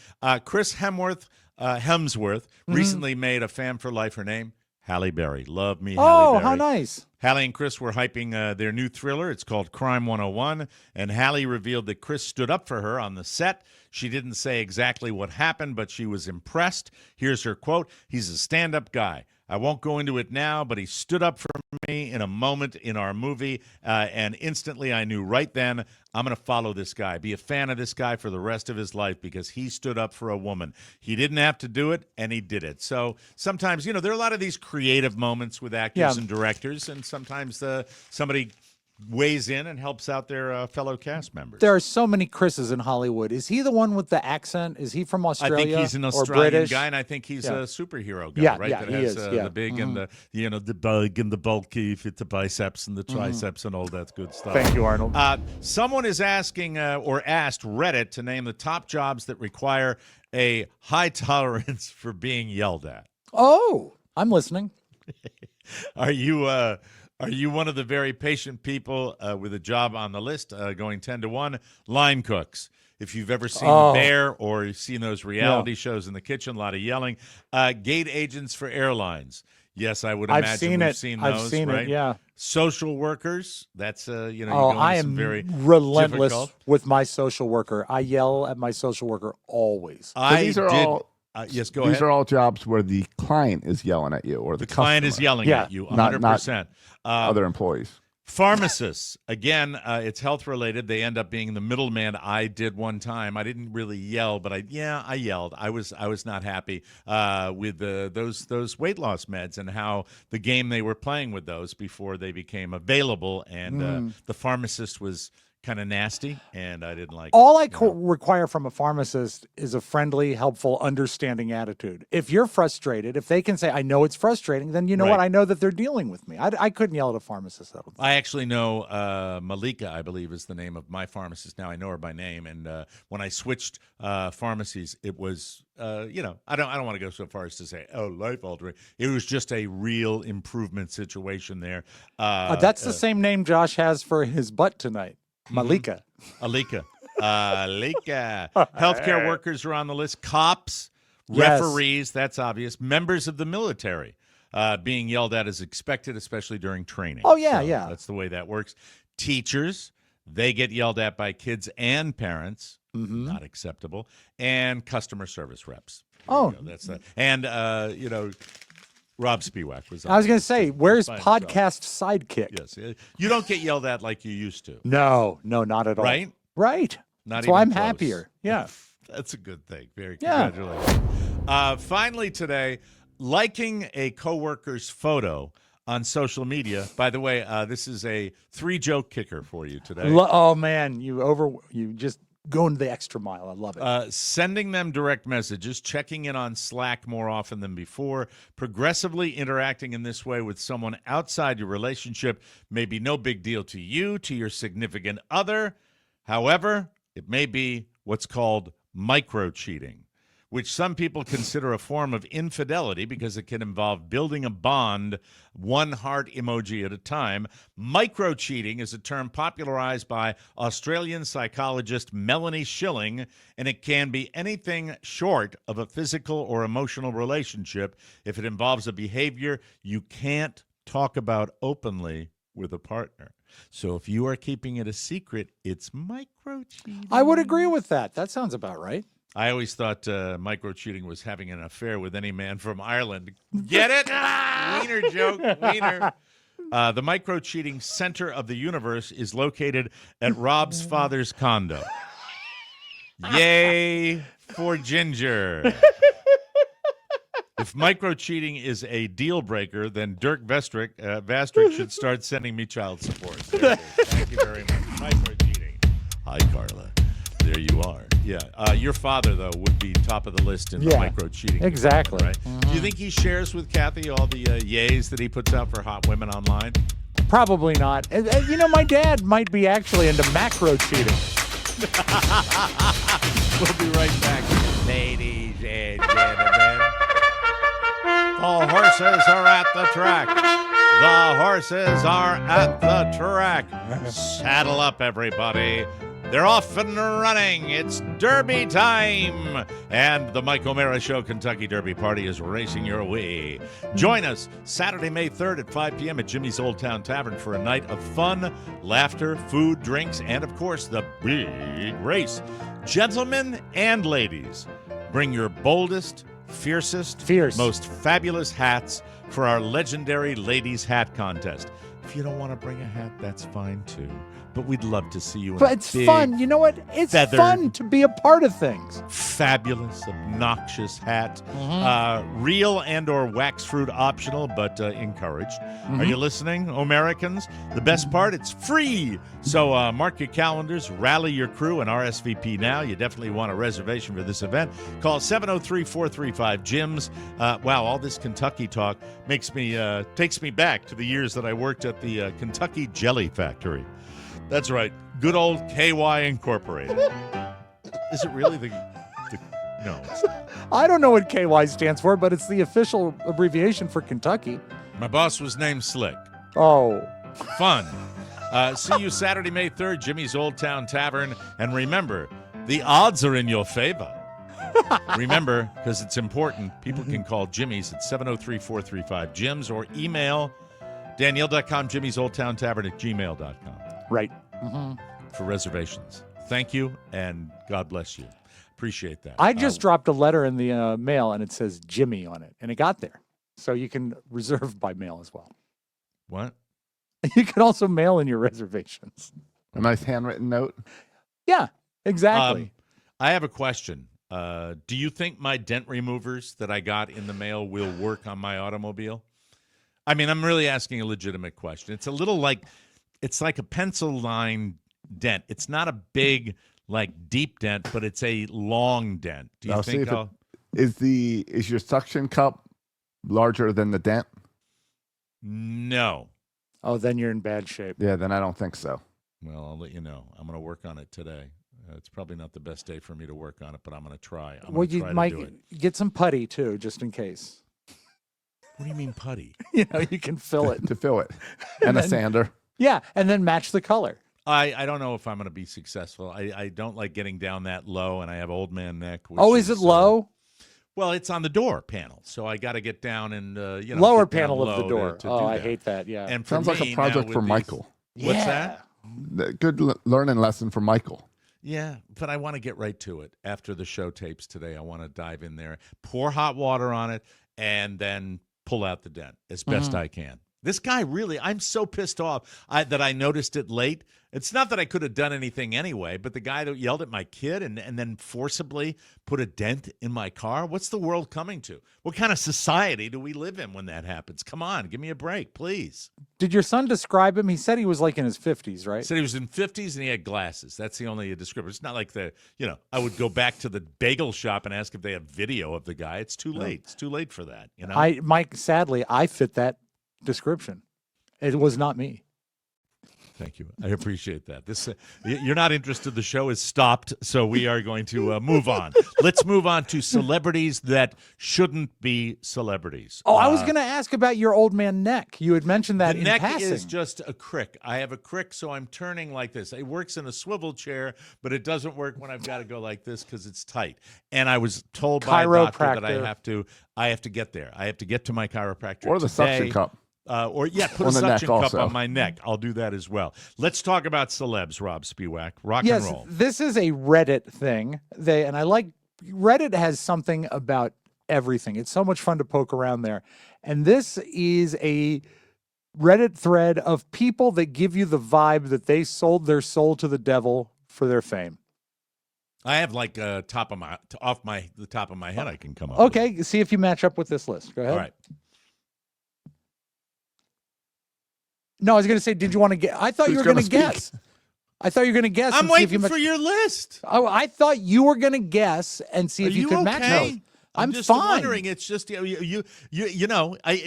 Chris Hemsworth recently made a fan for life. Her name, Halle Berry. Love me, Halle Oh, Berry. how nice. Halle and Chris were hyping their new thriller. It's called Crime 101, and Halle revealed that Chris stood up for her on the set. She didn't say exactly what happened, but she was impressed. Here's her quote: "He's a stand-up guy. I won't go into it now, but he stood up for me in a moment in our movie, and instantly I knew right then, I'm going to follow this guy, be a fan of this guy for the rest of his life because he stood up for a woman. He didn't have to do it, and he did it." So sometimes, there are a lot of these creative moments with actors Yeah. and directors, and sometimes somebody weighs in and helps out their fellow cast members. There are so many Chris's in Hollywood. Is he the one with the accent? Is he from I Australia? think he's an or Australian British? guy, and I think he's Yeah. a superhero guy, Yeah, right? yeah, that he has is, yeah. the big and the the big and the bulky fit the biceps and the triceps and all that good stuff. Thank you, Arnold. Someone is asking or asked Reddit to name the top jobs that require a high tolerance for being yelled at. Oh, I'm listening. Are you one of the very patient people with a job on the list going 10 to 1? Line cooks. If you've ever seen Oh. Bear or you've seen those reality shows in the kitchen, a lot of yelling. Gate agents for airlines. Yes, I would I've imagine seen we've it. seen I've those, seen right? it. Yeah. Social workers, that's Oh, you go I into some am very relentless difficult. with my social worker. I yell at my social worker always. So these are all yes, go these ahead. are all jobs where the client is yelling at you, or the client is customer, yelling Yeah. at you Not- 100%. other employees. Pharmacists, again, it's health related. They end up being the middleman. I did one time. I didn't really yell, but I yelled. I was not happy with those weight loss meds and how the game they were playing with those before they became available. And the pharmacist was kind of nasty, and I didn't like. All I you know. require from a pharmacist is a friendly, helpful, understanding attitude. If you're frustrated, if they can say, I know it's frustrating, then you know Right. what? I know that they're dealing with me. I couldn't yell at a pharmacist. I don't think. I actually know Malika, I believe, is the name of my pharmacist. Now I know her by name, and when I switched pharmacies, it was, I don't want to go so far as to say, life altering. It was just a real improvement situation there. That's the same name Josh has for his butt tonight. Malika. Alika. Alika. Healthcare workers are on the list. Cops, Yes. referees, that's obvious. Members of the military being yelled at is expected, especially during training. Oh, yeah, So yeah. That's the way that works. Teachers, they get yelled at by kids and parents. Not acceptable. And customer service reps. There you Oh. go. That's that. And, Rob Spiewak was on. I was going to say, where's by himself. podcast sidekick? Yes. You don't get yelled at like you used to. No, not at all. Right? Right. Not That's why even I'm close. happier. Yeah. That's a good thing. Very Yeah. congratulations. Finally today, liking a coworker's photo on social media. By the way, this is a 3-joke kicker for you today. Oh man, you just going the extra mile. I love it. Sending them direct messages, checking in on Slack more often than before, progressively interacting in this way with someone outside your relationship may be no big deal to you, to your significant other. However, it may be what's called micro-cheating, which some people consider a form of infidelity because it can involve building a bond one heart emoji at a time. Micro-cheating is a term popularized by Australian psychologist Melanie Schilling, and it can be anything short of a physical or emotional relationship if it involves a behavior you can't talk about openly with a partner. So if you are keeping it a secret, it's micro-cheating. I would agree with that. That sounds about right. I always thought micro-cheating was having an affair with any man from Ireland. Get it? Wiener joke. Wiener. The micro-cheating center of the universe is located at Rob's father's condo. Yay for Ginger. If micro-cheating is a deal breaker, then Dirk Vastrick should start sending me child support. There it is. Thank you very much. Micro-cheating. Hi, Carla. There you are. Yeah. Your father, though, would be top of the list in the Yeah, micro-cheating. exactly. Department, right? Do you think he shares with Kathy all the yays that he puts out for hot women online? Probably not. My dad might be actually into macro cheating. We'll be right back. Ladies and gentlemen, the horses are at the track. The horses are at the track. Saddle up, everybody. They're off and running. It's Derby time. And the Mike O'Mara Show Kentucky Derby Party is racing your way. Join us Saturday, May 3rd at 5 p.m. at Jimmy's Old Town Tavern for a night of fun, laughter, food, drinks, and, of course, the big race. Gentlemen and ladies, bring your boldest, fiercest, most fabulous hats for our legendary ladies' hat contest. If you don't want to bring a hat, that's fine, too. But we'd love to see you in But a it's big, fun. You know what? It's feathered, fun to be a part of things. fabulous, obnoxious hat. Real and or wax fruit optional, but encouraged. Are you listening, Americans? The best part, it's free. So mark your calendars, rally your crew, and RSVP now. You definitely want a reservation for this event. Call 703-435-JIMS. Wow, all this Kentucky talk takes me back to the years that I worked at the Kentucky Jelly Factory. That's right. Good old KY Incorporated. Is it really the no, it's not. I don't know what KY stands for, but it's the official abbreviation for Kentucky. My boss was named Slick. Oh. Fun. See you Saturday, May 3rd, Jimmy's Old Town Tavern. And remember, the odds are in your favor. Remember, because it's important, people can call Jimmy's at 703-435-JIMS or email Danielle.com, Jimmy's Old Town Tavern at gmail.com. Right. For reservations. Thank you, and God bless you. Appreciate that. I just dropped a letter in the mail, and it says Jimmy on it, and it got there. So you can reserve by mail as well. What? You can also mail in your reservations. A nice handwritten note. Yeah, exactly. I have a question. Do you think my dent removers that I got in the mail will work on my automobile? I mean, I'm really asking a legitimate question. It's a little like, it's like a pencil line dent. It's not a big, like, deep dent, but it's a long dent. Do you Now, think is your suction cup larger than the dent? No. Oh, then you're in bad shape. Yeah, then I don't think so. Well, I'll let you know. I'm going to work on it today. It's probably not the best day for me to work on it, but I'm going to try. You might to do it. get some putty too, just in case. What do you mean putty? You know, you can fill it. To fill it. And a sander. Yeah, and then match the color. I don't know if I'm going to be successful. I don't like getting down that low, and I have old man neck. Oh, is it low? Well, it's on the door panel, so I got to get down and lower get down panel of low the door. to do I that. hate that. Yeah, And for Sounds like me a project now for with Michael. What's that? Good learning lesson for Michael. Yeah, but I want to get right to it. After the show tapes today, I want to dive in there, pour hot water on it, and then pull out the dent as best I can. This guy really, I'm so pissed off that I noticed it late. It's not that I could have done anything anyway, but the guy that yelled at my kid and then forcibly put a dent in my car, what's the world coming to? What kind of society do we live in when that happens? Come on, give me a break, please. Did your son describe him? He said he was like in his 50s, right? Said he was in 50s and he had glasses. That's the only description. It's not like I would go back to the bagel shop and ask if they have video of the guy. It's too late. It's too late for that. Mike, sadly, I fit that description. It was not me. Thank you. I appreciate that. This you're not interested. The show is stopped, so we are going to move on. Let's move on to celebrities that shouldn't be celebrities. Oh, I was going to ask about your old man neck. You had mentioned that the in neck passing. is just a crick. I have a crick, so I'm turning like this. It works in a swivel chair, but it doesn't work when I've got to go like this because it's tight. And I was told by a doctor that I have to get there. I have to get to my chiropractor Or the today. suction cup. Put On a the neck suction cup also. on my neck. I'll do that as well. Let's talk about celebs, Rob Spiewak. Rock Yes, and roll. this is a Reddit thing. Reddit has something about everything. It's so much fun to poke around there. And this is a Reddit thread of people that give you the vibe that they sold their soul to the devil for their fame. I have like the top of my head I can come up Okay, see if you match up with this list. Go ahead. All right. No, I was going to say, did you want to get? I thought you were going to guess. I thought you were going to guess. I'm and see if waiting you for your list. Oh, I thought you were going to guess and see if you could match those. I'm I'm just fine. wondering. It's just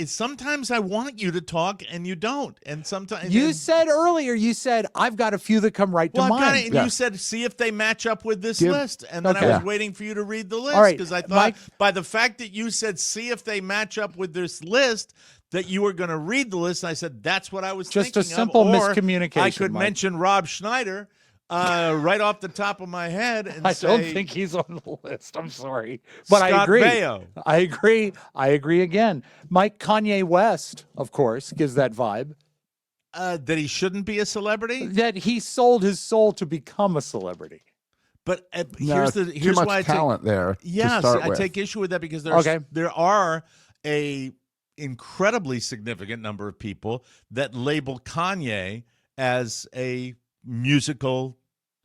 sometimes I want you to talk and you don't, and sometimes You said earlier. You said I've got a few that come right to I've got mind. it, and you said see if they match up with this Give- list, and then Okay. I was waiting for you to read the list All right, because I thought Mike- by the fact that you said see if they match up with this list that you were going to read the list. I said that's what I was Just a thinking simple of. Or miscommunication, I could Mike. mention Rob Schneider right off the top of my head, and I say, don't think he's on the list. I'm sorry, but I Scott agree. Baio. I agree. I agree again. Mike, Kanye West, of course, gives that vibe that he shouldn't be a celebrity. that he sold his soul to become a celebrity. But No, here's too much why I talent there. Yes, to start I with. take issue with that because Okay. there are a incredibly significant number of people that label Kanye as a musical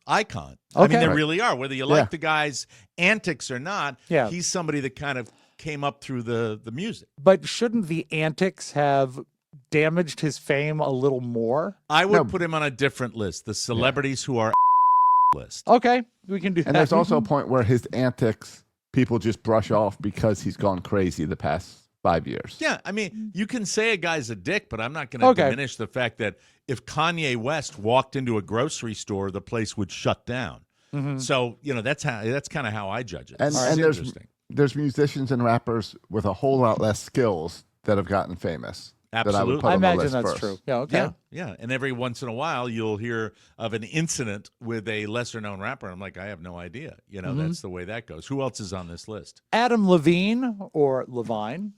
icon. I mean, Okay. there Right. really are. Whether you like Yeah. the guy's antics or not, Yeah. he's somebody that kind of came up through the music. But shouldn't the antics have damaged his fame a little more? I would No. put him on a different list, the celebrities who are list. Okay, we can do that. And there's also a point where his antics, people just brush off because he's gone crazy the past 5 years. Yeah, I mean, you can say a guy's a dick, but I'm not going to Okay. diminish the fact that if Kanye West walked into a grocery store, the place would shut down. So, that's kind of how I judge it. And, It's and interesting. there's musicians and rappers with a whole lot less skills that have gotten famous. that I would Absolutely. put I on the imagine list that's first. true. Yeah. Okay. Yeah, yeah. And every once in a while, you'll hear of an incident with a lesser-known rapper. I'm like, I have no idea. You know, that's the way that goes. Who else is on this list? Adam Levine or Levine.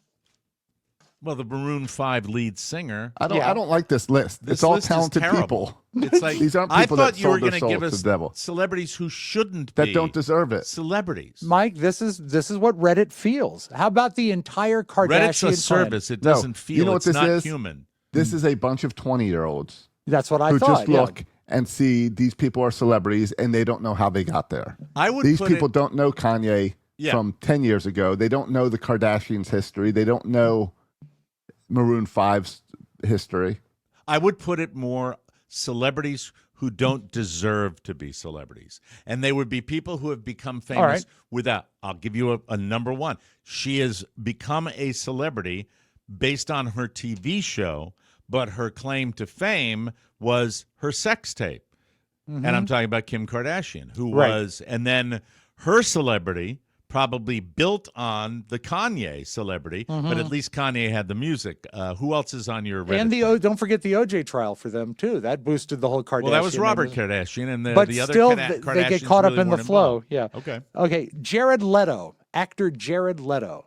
Well, the Maroon 5 lead singer. I don't. Yeah. I don't like this list. This it's all list is talented terrible. people. It's like These aren't I people thought that you were sold their gonna soul give to us the devil. celebrities who shouldn't That be don't deserve it. celebrities. Mike, this is what Reddit feels. How about the entire Kardashian Reddit's a clan? service. It No, doesn't feel. you know what it's this not is? human. This is a bunch of 20-year-olds That's what I who thought. just yeah. look and see these people are celebrities and they don't know how they got there. I would These put people it, don't know Kanye Yeah. from 10 years ago. They don't know the Kardashians' history. They don't know Maroon 5's history. I would put it more celebrities who don't deserve to be celebrities. And they would be people who have become famous right. without, I'll give you a number one. She has become a celebrity based on her TV show, but her claim to fame was her sex tape. And I'm talking about Kim Kardashian, who Right. was, and then her celebrity probably built on the Kanye celebrity, but at least Kanye had the music. Who else is on your Reddit And thing? don't forget the OJ trial for them too. That boosted the whole Kardashian. Well, that was Robert thing. Kardashian, and But the other still, Kardashians they get caught up really in the weren't flow. involved. Yeah. Okay. Okay. Jared Leto, actor Jared Leto.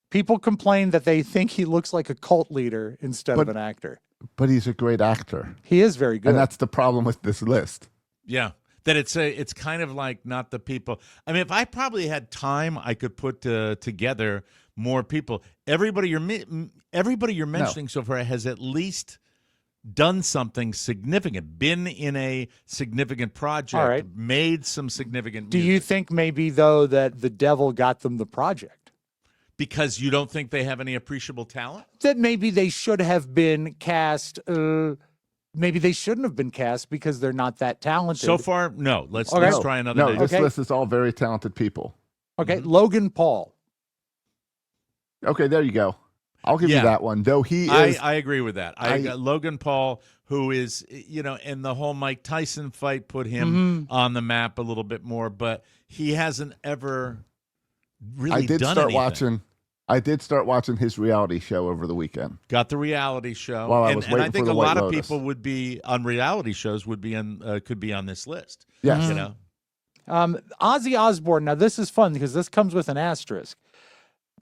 People complain that they think he looks like a cult leader instead of But- an actor. But he's a great actor. He is very good. And that's the problem with this list. Yeah, that it's kind of like not the people. I mean, if I probably had time, I could put together more people. Everybody you're mentioning so far has at least done something significant, been in a significant project, All right. made some significant. Do you music. think maybe though that the devil got them the project? Because you don't think they have any appreciable talent? That maybe they should have been cast. Maybe they shouldn't have been cast because they're not that talented. So far, no. Let's Okay. let's try another No, name. this Okay. list is all very talented people. Okay, Logan Paul. Okay, there you go. I'll give Yeah. you that one. Though he is I agree with that. I I- got Logan Paul, who is, and the whole Mike Tyson fight put him on the map a little bit more, but he hasn't ever really I did done start anything. watching I did start watching his reality show over the weekend. Got the reality show. While I and, was and I waiting think for a the White lot of Lotus. people would be on reality shows would be on could be on this list. Yes. You know? Ozzy Osbourne. Now this is fun because this comes with an asterisk.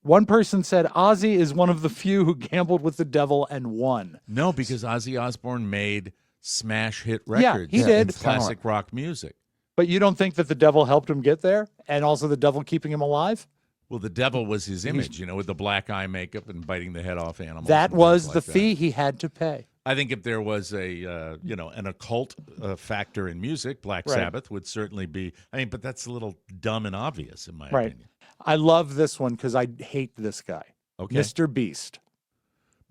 One person said Ozzy is one of the few who gambled with the devil and won. No, because Ozzy Osbourne made smash hit Yeah, records. he did. it's Classic rock music. But you don't think that the devil helped him get there, and also the devil keeping him alive? Well, the devil was his image, with the black eye makeup and biting the head off animals. That and things was like the that. fee he had to pay. I think if there was an occult factor in music, Black Right. Sabbath would certainly be. I mean, but that's a little dumb and obvious in my Right. opinion. I love this one because I hate this guy, Okay, Mr. Beast.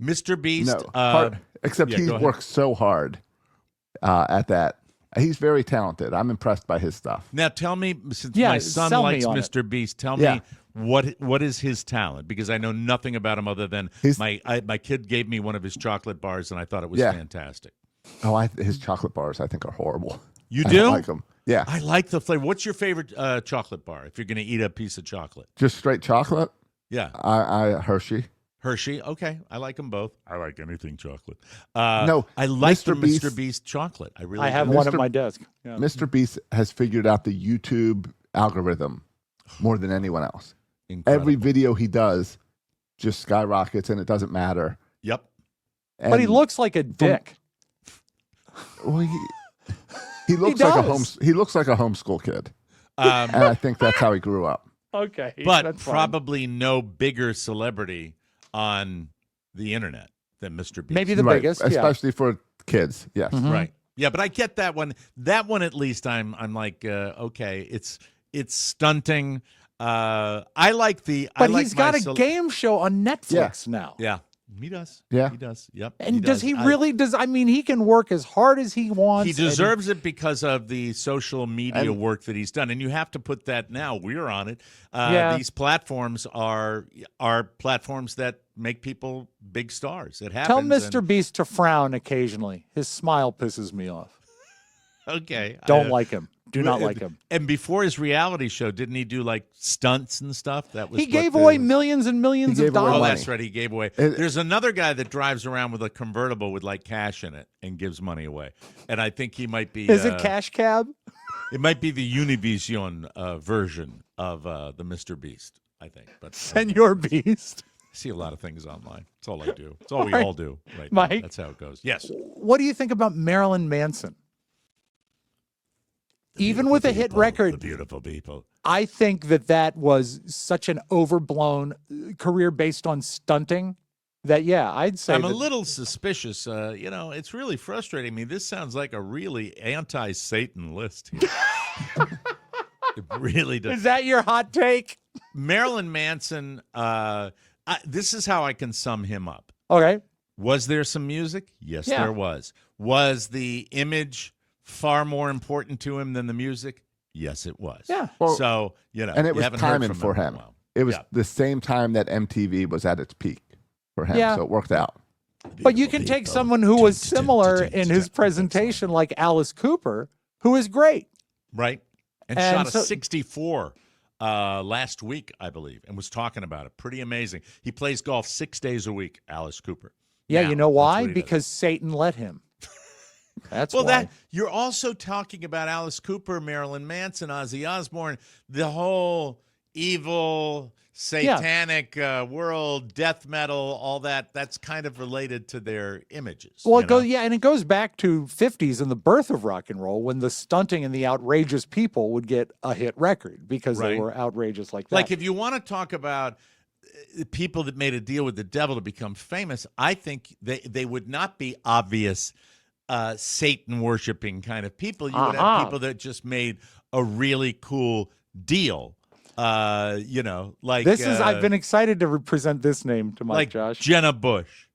Mr. Beast. No. Except yeah, he go ahead. works so hard at that. He's very talented. I'm impressed by his stuff. Now tell me, since Yeah, my son sell me likes on it. Mr. Beast, tell Yeah. me what is his talent? Because I know nothing about him other than His- my kid gave me one of his chocolate bars and I thought it was Yeah. fantastic. His chocolate bars I think are horrible. You I do? don't like them. Yeah. I like the flavor. What's your favorite chocolate bar if you're going to eat a piece of chocolate? Just straight chocolate. Yeah. I Hershey. Hershey. Okay. I like them both. I like anything chocolate. No, I like the Mr. Mr. Beast- Beast chocolate. I really I have do. one at Mr. my desk. Yeah. Mr. Beast has figured out the YouTube algorithm more than anyone else. Incredible. Every video he does just skyrockets and it doesn't matter. Yep. But he And- looks like a dick. well, he looks like does. he looks like a homeschool kid. Um, And I think that's how he grew up. Okay. but that's fine. probably no bigger celebrity on the internet than Mr. Beast. Maybe the Right, biggest. Yeah. especially for kids. Yes. Right. Yeah, but I get that one. That one at least I'm like okay, it's stunting. I like the But I like he's got my a cel- game show on Netflix now. Yeah. He does. Yeah. He does. Yep. And does he I- really I mean, he can work as hard as he wants. He and deserves it because of the social media And- work that he's done, and you have to put that. Now we're on it. Yeah. These platforms are platforms that make people big stars. It Tell happens. Mr. Beast to frown occasionally. His smile pisses me off. Okay. Don't like him. Do not like him. And before his reality show, didn't he do like stunts and stuff? That was He what gave the- away millions and millions He of gave away Oh, dollars. money. that's right. He gave away. It- There's another guy that drives around with a convertible with like cash in it and gives money away. And I think he might be. Is it Cash Cab? It might be the Univision version of the Mr. Beast, I think. But Senor Beast. I see a lot of things online. That's all I do. It's all we right. all do right now. Mike? That's how it goes. Yes. What do you think about Marilyn Manson? Even with a hit The record, beautiful people. I think that was such an overblown career based on stunting that, yeah, I'd say I'm a that- little suspicious. It's really frustrating me. This sounds like a really anti-Satan list here. It really does. Is that your hot take? Marilyn Manson, this is how I can sum him up. Okay. Was there some music? Yes, Yeah. there was. Was the image far more important to him than the music? Yes, it was. Yeah. Well, So, and it you was haven't heard timing from for in a him. while. It was Yeah. the same time that MTV was at its peak for him. Yeah. So it worked out. But you can take someone who was similar in his presentation, like Alice Cooper, who is great. Right? And And shot a so- 64 last week, I believe, and was talking about it. Pretty amazing. He plays golf 6 days a week, Alice Cooper. Yeah, Now, you know that's why? what he does. Because Satan let him. That's Well, why. that you're also talking about Alice Cooper, Marilyn Manson, Ozzy Osbourne, the whole evil, satanic world, death metal, all that. That's kind of related to their images. Well, you it goes, know? yeah, and it goes back to 50s and the birth of rock and roll when the stunting and the outrageous people would get a hit record because they Right. were outrageous like that. Like if you want to talk about people that made a deal with the devil to become famous, I think they would not be obvious Satan worshiping kind of people. You would have people that just made a really cool deal. Like this is, I've been excited to present this name to Mike, like Josh. Jenna Bush.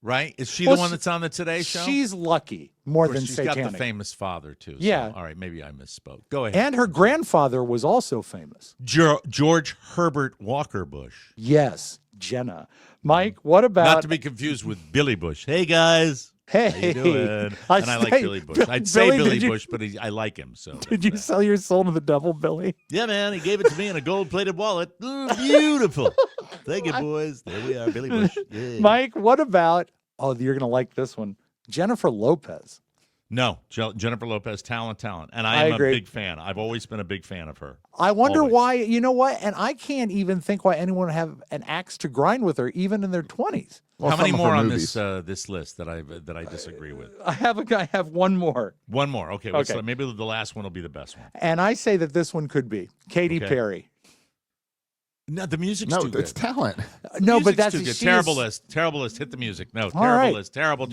Right? Is she Well, the one she- that's on the Today Show? She's lucky more Of course, than she's satanic. got the famous father too. So, Yeah. all right, maybe I misspoke. Go ahead. And her grandfather was also famous. George Herbert Walker Bush. Yes, Jenna. Mike, what about Not to be confused with Billy Bush. Hey guys, Hey, how you doing? And I like say- Billy Bush. I'd say Billy, Billy did you- Bush, but I like him. So Did you that's that. sell your soul to the devil, Billy? Yeah, man, he gave it to me in a gold-plated wallet. Ooh, beautiful. Thank you, boys. There we are, Billy Bush. Yeah. Mike, what about, oh, you're going to like this one, Jennifer Lopez. No, Jennifer Lopez, talent, and I I am a agree. big fan. I've always been a big fan of her. I wonder Always. why, you know what? And I can't even think why anyone would have an axe to grind with her, even in their 20s. Well, How many some of more her on movies. this list that I disagree with? I have one more. One more. Okay, Okay. maybe the last one will be the best one. And I say that this one could be Katy Okay. Perry. No, the music's No, too it's good. talent. No, but Music's that's too good. she Terrible is- list. Terrible list. Hit the music. No, All terrible right. list. Terrible.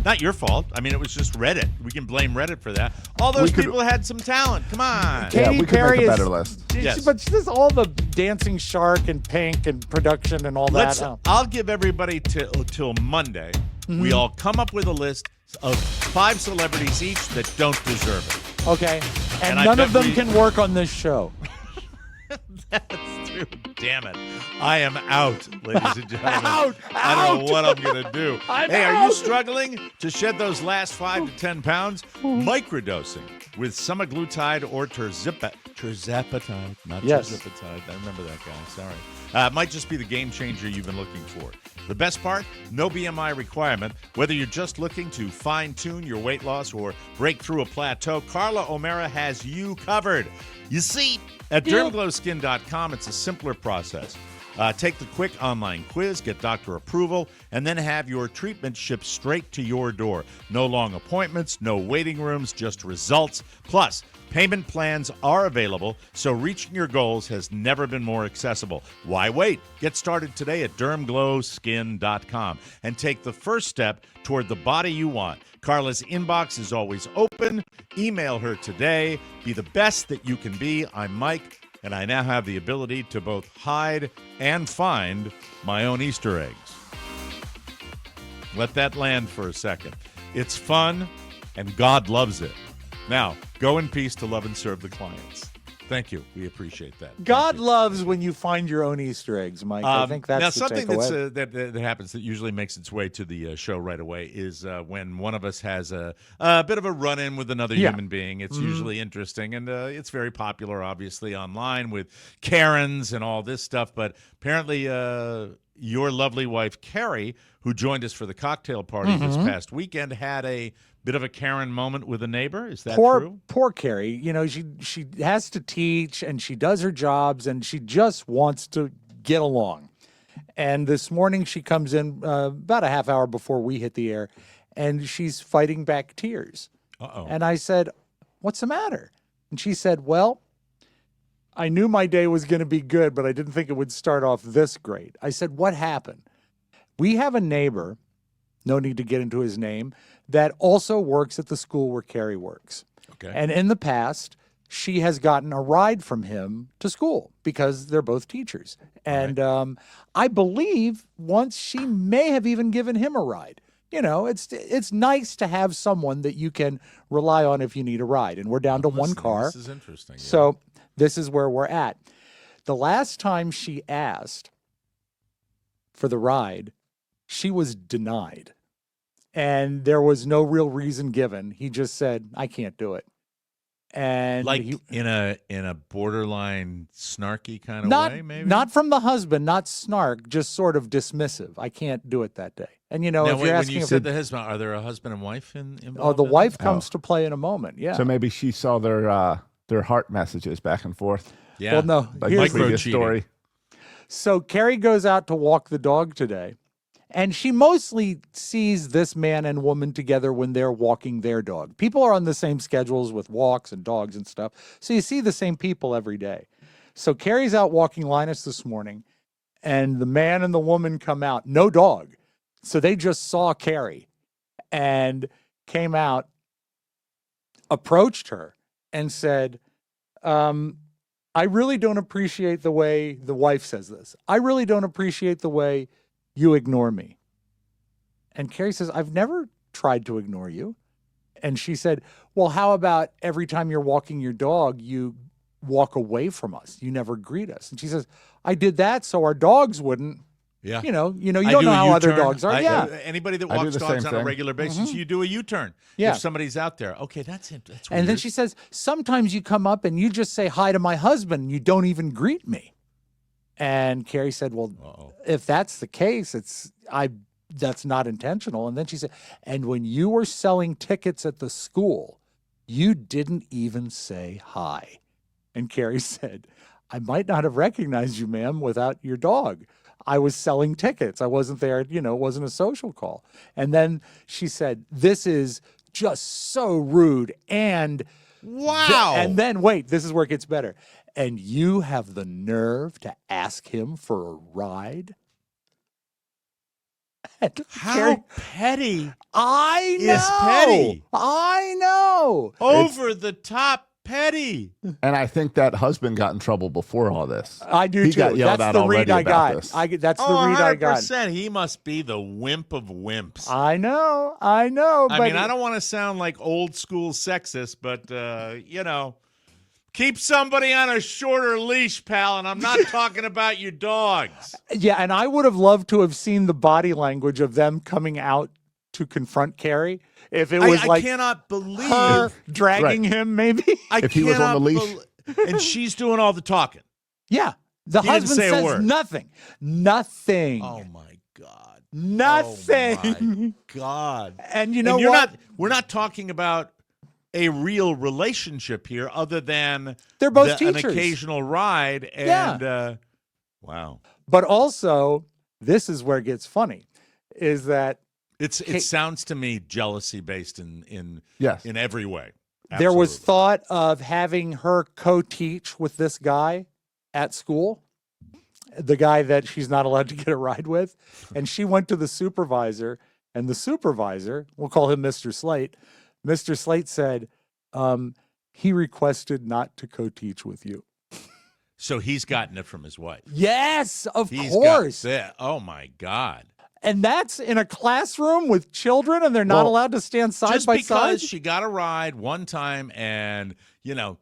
Not your fault. I mean, it was just Reddit. We can blame Reddit for that. All those could- people had some talent. Come on. Katy Yeah, we could Perry make a is- better list. Yes. But just all the Dancing Shark and Pink and production and all that. I'll give everybody till Monday. Mm-hmm. We all come up with a list of 5 celebrities each that don't deserve it. Okay. And I none bet of them we- can work on this show. That's true. Damn it. I am out, ladies and gentlemen. Out! I don't know Out! what I'm going to do. I'm Hey, are you out! struggling to shed those last 5 to 10 pounds? Microdosing with semaglutide or tirzepatide. Not Yes. tirzepatide. I remember that guy. Sorry. Might just be the game changer you've been looking for. The best part, no BMI requirement. Whether you're just looking to fine-tune your weight loss or break through a plateau, Carla O'Mara has you covered. You see, at dermglowskin.com, it's a simpler process. Take the quick online quiz, get doctor approval, and then have your treatment shipped straight to your door. No long appointments, no waiting rooms, just results. Plus, payment plans are available, so reaching your goals has never been more accessible. Why wait? Get started today at dermglowskin.com and take the first step toward the body you want. Carla's inbox is always open. Email her today. Be the best that you can be. I'm Mike, and I now have the ability to both hide and find my own Easter eggs. Let that land for a second. It's fun, and God loves it. Now, go in peace to love and serve the clients. Thank you. We appreciate that. Thank God you. loves when you find your own Easter eggs, Mike. I think that's now the something takeaway. that happens that usually makes its way to the show right away is when one of us has a bit of a run-in with another Yeah. human being. It's usually interesting, and it's very popular, obviously, online with Karens and all this stuff. But apparently, your lovely wife Carrie, who joined us for the cocktail party this past weekend, had a bit of a Karen moment with a neighbor. Is that true? Poor Carrie. You know, she has to teach and she does her jobs and she just wants to get along. And this morning she comes in about a half hour before we hit the air, and she's fighting back tears. Uh-oh. And I said, "What's the matter?" And she said, "Well, I knew my day was going to be good, but I didn't think it would start off this great." I said, "What happened?" We have a neighbor, no need to get into his name, that also works at the school where Carrie works. Okay. And in the past, she has gotten a ride from him to school because they're both teachers. And I believe once she may have even given him a ride. You know, it's nice to have someone that you can rely on if you need a ride. And we're down to one car. This is interesting. Yeah. So this is where we're at. The last time she asked for the ride, she was denied. And there was no real reason given. He just said, "I can't do it." And like he, in a borderline snarky kind of way, maybe? not from the husband, not snark, just sort of dismissive. "I can't do it that day." And you know, Now, if wait, you're when asking you if said the husband, are there a husband and wife involved? oh, the in wife that? comes to play in a moment. Yeah. So maybe she saw their heart messages back and forth. Yeah. Well, no. Like here's the the- previous Micro-cheating. story. So Carrie goes out to walk the dog today, and she mostly sees this man and woman together when they're walking their dog. People are on the same schedules with walks and dogs and stuff, so you see the same people every day. So Carrie's out walking Linus this morning, and the man and the woman come out, no dog. So they just saw Carrie and came out, approached her, and said, "I really don't appreciate the way," the wife says this, "I really don't appreciate the way you ignore me." And Carrie says, "I've never tried to ignore you." And she said, "Well, how about every time you're walking your dog, you walk away from us? You never greet us." And she says, "I did that so our dogs wouldn't." Yeah. You don't I know do a how other U-turn. dogs are. Yeah. Anybody that I do walks the dogs same on a thing. regular basis, you do a U-turn. Yeah. If somebody's out there. Okay, that's weird. And then she says, "Sometimes you come up and you just say hi to my husband and you don't even greet me." And Carrie said, "Well, Uh-oh. if that's the case, that's not intentional." And then she said, "And when you were selling tickets at the school, you didn't even say hi." And Carrie said, "I might not have recognized you, ma'am, without your dog. I was selling tickets. I wasn't there, it wasn't a social call." And then she said, "This is just so rude." And Wow. and then wait, this is where it gets better. "And you have the nerve to ask him for a ride?" And How Carrie- petty. I know. is petty. I know. Over the top petty. And I think that husband got in trouble before all this. I do He too. got yelled That's at the already read I about got. this. That's the read I got. 100%. He must be the wimp of wimps. I know. I But mean, I don't want to sound like old school sexist, but, keep somebody on a shorter leash, pal, and I'm not talking about your dogs. Yeah, and I would have loved to have seen the body language of them coming out to confront Carrie. If it was I like cannot believe her dragging Right. him, maybe. If he was on the leash. And she's doing all the talking. Yeah. The He didn't husband say a says word. nothing. Nothing. Oh, my God. Nothing. Oh, my God. And you know And you're what? we're not talking about a real relationship here other than They're both an teachers. occasional ride. And, wow. But also, this is where it gets funny, is that It sounds to me jealousy based in Yes. every way. there was Absolutely. thought of having her co-teach with this guy at school, the guy that she's not allowed to get a ride with. And she went to the supervisor, and the supervisor, we'll call him Mr. Slate, Mr. Slate said, he requested not to co-teach with you. So he's gotten it from his wife. Yes, of He's course. got that. Oh my God. And that's in a classroom with children, and they're not Well, allowed to stand side Just by because side? she got a ride one time and,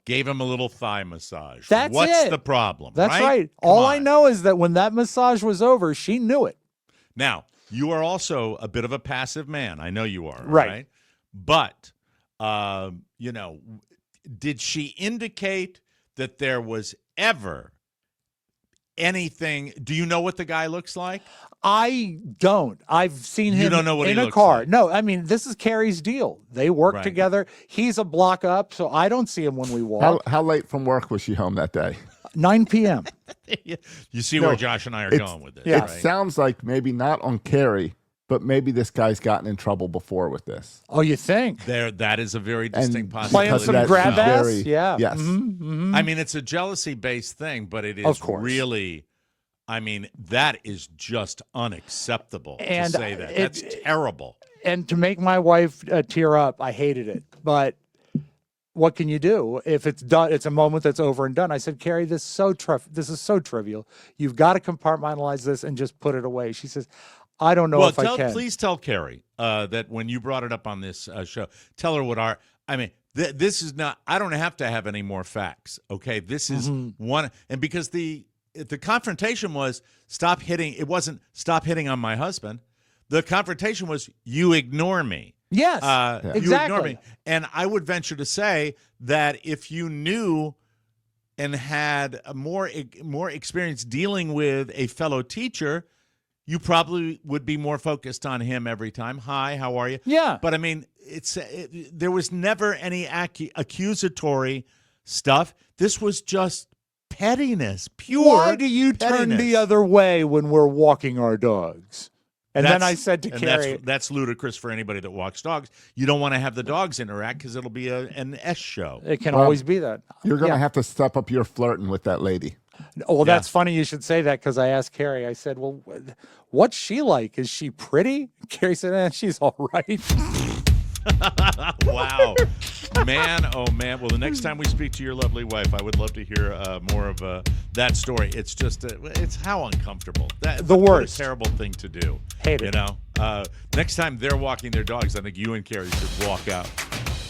gave him a little thigh massage. That's What's it. the problem? That's right. Come All I on. know is that when that massage was over, she knew it. Now, you are also a bit of a passive man. I know you are. Right. But, did she indicate that there was ever anything? Do you know what the guy looks like? I don't. I've seen him You don't know what in he a looks car. like. No, I mean, this is Carrie's deal. They work Right. together. He's a block up, so I don't see him when we walk. How late from work was she home that day? 9 p.m. You see No, where Josh and I are it's- going with this, Yeah. It right? sounds like maybe not on Carrie, but maybe this guy's gotten in trouble before with this. Oh, you think? That is a very distinct possibility. Playing because some that's grab ass? very- Yeah. Yes. I mean, it's a jealousy-based thing, but it is Of course. really, that is just unacceptable And to say that. That's terrible. And to make my wife tear up, I hated it. But what can you do? If it's done, it's a moment that's over and done. I said, Carrie, this is so trivial. You've got to compartmentalize this and just put it away. She says, I don't know if I can. Please tell Carrie that when you brought it up on this show, tell her what this is not, I don't have to have any more facts, okay? This is one, and because the confrontation was it wasn't stop hitting on my husband. The confrontation was, you ignore me. Yes, You ignore exactly. me. And I would venture to say that if you knew and had a more experience dealing with a fellow teacher, you probably would be more focused on him every time. Hi, how are you? Yeah. But there was never any accusatory stuff. This was just pettiness, pure. Why do you turn pettiness. the other way when we're walking our dogs? And then I said to Carrie, that's ludicrous for anybody that walks dogs. You don't want to have the dogs interact because it'll be an S show. it can Well, always be that. You're going to Yeah. have to step up your flirting with that lady. Well, that's funny you should say that because I asked Carrie, I said, well, what's she like? Is she pretty? Carrie said, she's all right. Wow. Man, oh man. Well, the next time we speak to your lovely wife, I would love to hear more of that story. It's just, it's how uncomfortable. What a worst. terrible thing to do. Hate it. Next time they're walking their dogs, I think you and Carrie should walk out.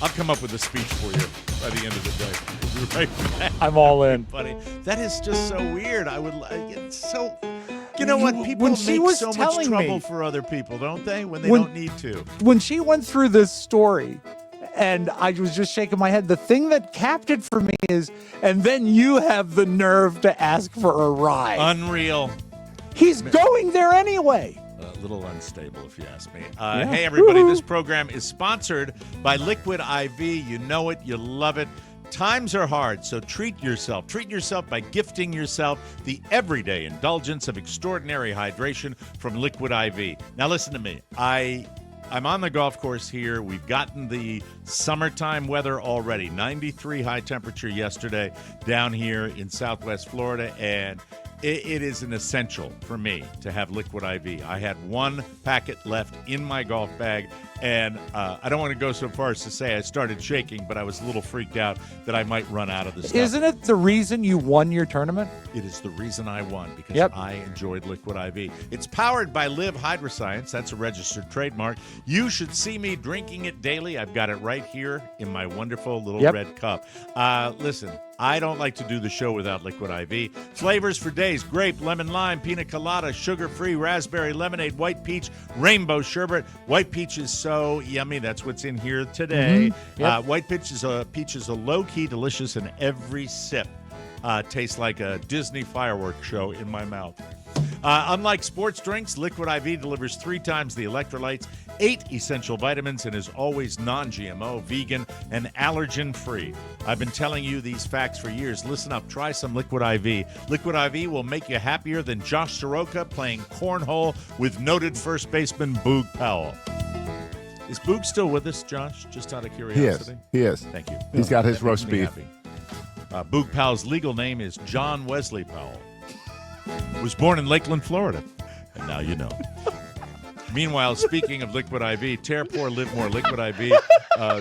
I'll come up with a speech for you by the end of the day. We'll be right back. I'm all in. Buddy, that is just so weird. It's so. You know what? People When she make was so much telling trouble me- for other people, don't they? When they When- don't need to. When she went through this story, and I was just shaking my head, the thing that capped it for me is, and then you have the nerve to ask for a ride. Unreal. He's going there anyway. A little unstable, if you ask me. Hey, everybody, this program is sponsored by Liquid IV. You know it. You love it. Times are hard, so treat yourself. Treat yourself by gifting yourself the everyday indulgence of extraordinary hydration from Liquid IV. Now, listen to me. I'm on the golf course here. We've gotten the summertime weather already. 93 high temperature yesterday down here in Southwest Florida, and it is an essential for me to have Liquid IV. I had one packet left in my golf bag, and I don't want to go so far as to say I started shaking, but I was a little freaked out that I might run out of the stuff. Isn't it the reason you won your tournament? It is the reason I won, because Yep. I enjoyed Liquid IV. It's powered by Live Hydroscience. That's a registered trademark. You should see me drinking it daily. I've got it right here in my wonderful little Yep. red cup. Listen, I don't like to do the show without Liquid IV. Flavors for days: grape, lemon, lime, pina colada, sugar-free, raspberry, lemonade, white peach, rainbow sherbet. White peach is so yummy. That's what's in here today. Yep. White peach is a low-key delicious, and every sip tastes like a Disney fireworks show in my mouth. Unlike sports drinks, Liquid IV delivers 3 times the electrolytes, 8 essential vitamins, and is always non-GMO, vegan, and allergen-free. I've been telling you these facts for years. Listen up. Try some Liquid IV. Liquid IV will make you happier than Josh Soroka playing cornhole with noted first baseman Boog Powell. Is Boog still with us, Josh? Just out of curiosity. He is. Thank you. He's got his That makes roast me beef. happy. Boog Powell's legal name is John Wesley Powell. Was born in Lakeland, Florida. And now you know. Meanwhile, speaking of Liquid IV, tear, pour, live more Liquid IV.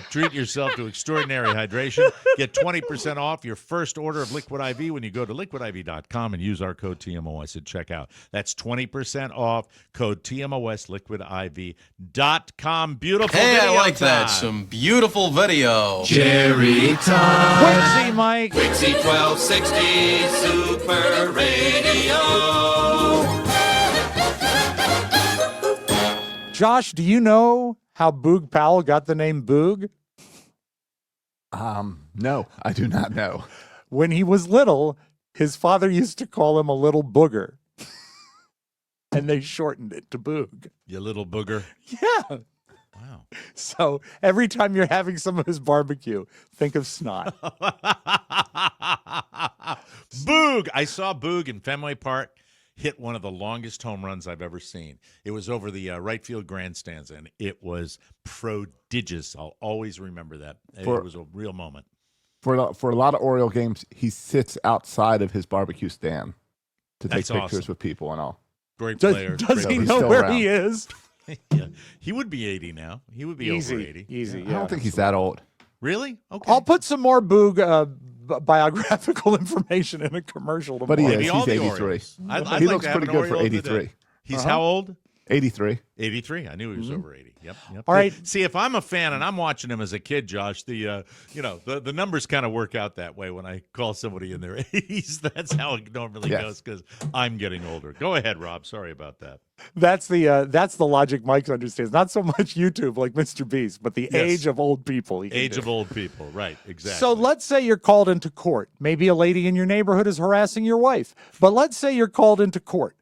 Treat yourself to extraordinary hydration. Get 20% off your first order of Liquid IV when you go to liquidiv.com and use our code TMOS at checkout. That's 20% off, code TMOS, liquidiv.com. Beautiful Hey, video I like that. time. Some beautiful video. Jerry time. Quincy, Mike. Quincy 1260 Super Radio. Josh, do you know how Boog Powell got the name Boog? No, I do not know. When he was little, his father used to call him a little booger. And they shortened it to Boog. You little booger. Yeah. Wow. So every time you're having some of his barbecue, think of snot. Boog. I saw Boog in Fenway Park hit one of the longest home runs I've ever seen. It was over the right field grandstands, and it was prodigious. I'll always remember that. It was a real moment. For a lot of Oriole games, he sits outside of his barbecue stand to take That's pictures awesome. with people and all. Great Does, player. does great he he's know still where around. he is? Yeah. He would be 80 now. He would be over 80. Easy. I don't think he's that old. Really? Okay. I'll put some more Boog biographical information in a commercial tomorrow. But he is. Maybe all He's the 83. Orioles. I'd He like looks to have pretty an good for Oriole 83. today. He's how old? 83. 83. I knew he was over 80. Yep. All right. See, if I'm a fan and I'm watching him as a kid, Josh, the numbers kind of work out that way when I call somebody in their 80s. That's how it normally goes because I'm getting older. Go ahead, Rob. Sorry about that. That's the logic Mike understands. Not so much YouTube like Mr. Beast, but the age of old people. Age of old people. Right. Exactly. So let's say you're called into court. Maybe a lady in your neighborhood is harassing your wife. But let's say you're called into court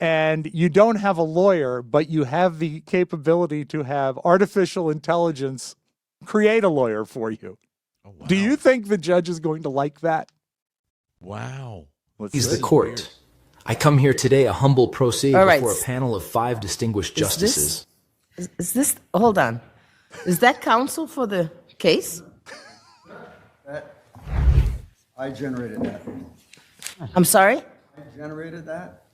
and you don't have a lawyer, but you have the capability to have artificial intelligence create a lawyer for you. Oh, wow. Do you think the judge is going to like that? Wow. He's the court. I come here today a humble pro se before a panel of 5 distinguished justices. Is this, hold on. Is that counsel for the case? I generated that. I'm sorry? I generated that.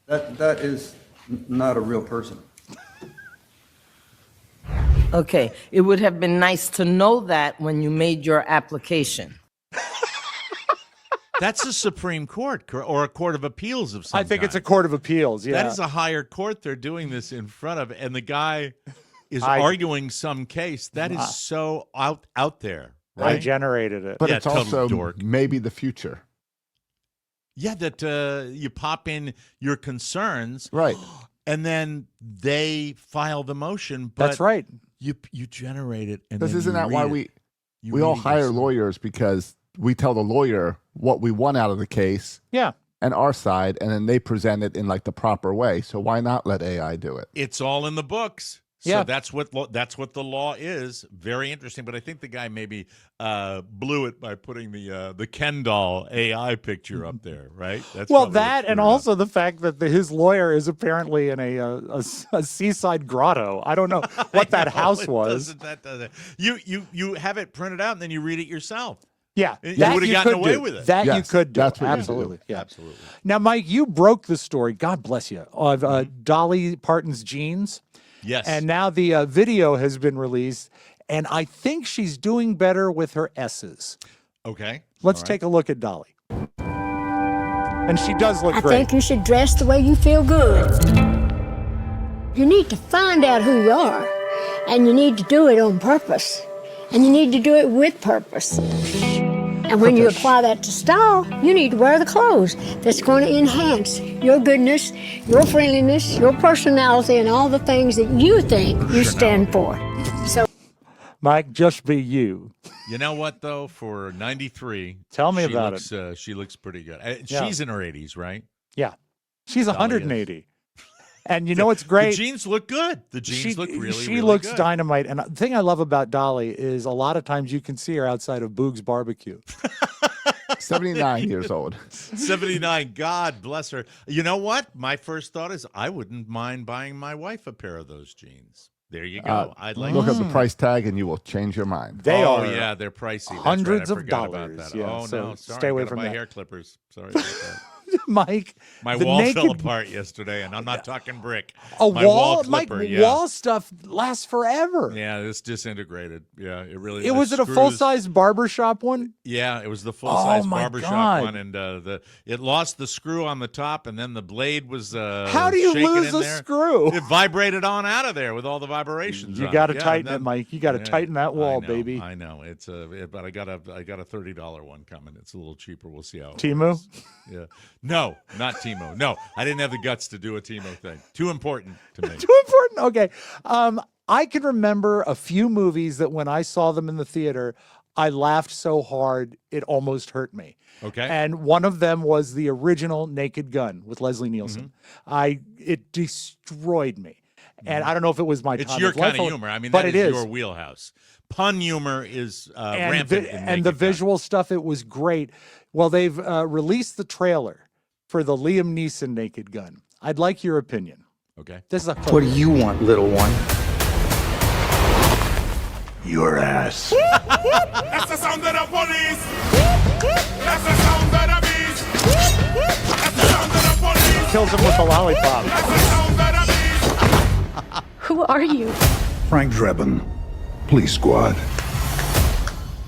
That is not a real person. Okay, it would have been nice to know that when you made your application. That's a Supreme Court or a Court of Appeals of some I think kind. it's a court of appeals. Yeah. That is a higher court they're doing this in front of, and the guy is arguing some case. That is so out there. Right? I generated it. But Yeah, it's total also dork. maybe the future. Yeah, that you pop in your concerns, Right. and then they file the motion. But That's right. You generate it, and Because then isn't you that why read it. we all hire lawyers, because we tell the lawyer what we want out of the case Yeah. and our side, and then they present it in like the proper way. So why not let AI do it? It's all in the books. So Yeah. that's what the law is. Very interesting. But I think the guy maybe blew it by putting the Ken doll AI picture up there, right? That's Well, probably that what and screwed up. also the fact that his lawyer is apparently in a seaside grotto. I don't know what that house was. That doesn't. You have it printed out and then you read it yourself. Yeah, You that would've you gotten could away do. with it. That you Yes, could do. that's what you do. Absolutely. Yeah. Absolutely. Now, Mike, you broke the story. God bless you. Of Dolly Parton's jeans. Yes. And now the video has been released, and I think she's doing better with her S's. Okay. Let's All right. take a look at Dolly. And she does look I great. think you should dress the way you feel good. You need to find out who you are, and you need to do it on purpose, and you need to do it with purpose. And when you apply that to style, you need to wear the clothes that's going to enhance your goodness, your friendliness, your personality, and all the things that you think you stand for. So, Mike, just be you. You know what though? For 93, Tell me she about looks, she looks pretty good. Yeah. She's in her 80s, right? Yeah. She's Dolly 180. And you know what's great? The jeans look good. The jeans look really, She really looks good. dynamite. And the thing I love about Dolly is a lot of times you can see her outside of Boog's Barbecue. 79 years old. 79. God bless her. You know what? My first thought is I wouldn't mind buying my wife a pair of those jeans. There you go. I'd like Look at the price tag and you will change your mind. They oh, are yeah, they're pricey. That's hundreds right. I of forgot dollars. About that. Yeah, oh, so no. Sorry. stay away Gotta from buy that. hair clippers. Sorry about that. Mike. My the wall fell naked- apart yesterday, and I'm not talking brick. A My wall, clipper, Mike. yeah. Wall stuff lasts forever. Yeah, this disintegrated. Yeah, it really. It was it a full size barbershop one? Yeah, it was the full size my barbershop God. one, and it lost the screw on the top, and then the blade was. How do you shaking lose in a there. screw? It vibrated on out of there with all the vibrations. You on got to it. Yeah, tighten and it, then- Mike. You got to yeah, tighten that wall, I know, baby. I know it's but I got a $30 one coming. It's a little cheaper. We'll see how. It Temu? works. Yeah. No, not Timo. No, I didn't have the guts to do a Timo thing. Too important to me. Too important. Okay. I can remember a few movies that when I saw them in the theater, I laughed so hard it almost hurt me. Okay. And one of them was the original Naked Gun with Leslie Nielsen. It destroyed me. And I don't know if it was my It's time your of life kind of or- humor. I mean, but that it is your wheelhouse. Pun humor is and rampant. in and Naked the Gun. visual stuff, it was great. Well, they've released the trailer for the Liam Neeson Naked Gun. I'd like your opinion. Okay. This is a What do you want, little one? Your ass. That's the sound of the police. That's the sound of the beast. That's the sound of the police. Kills him with the lollipop. That's the sound of the beast. Who are you? Frank Drebin, Police Squad.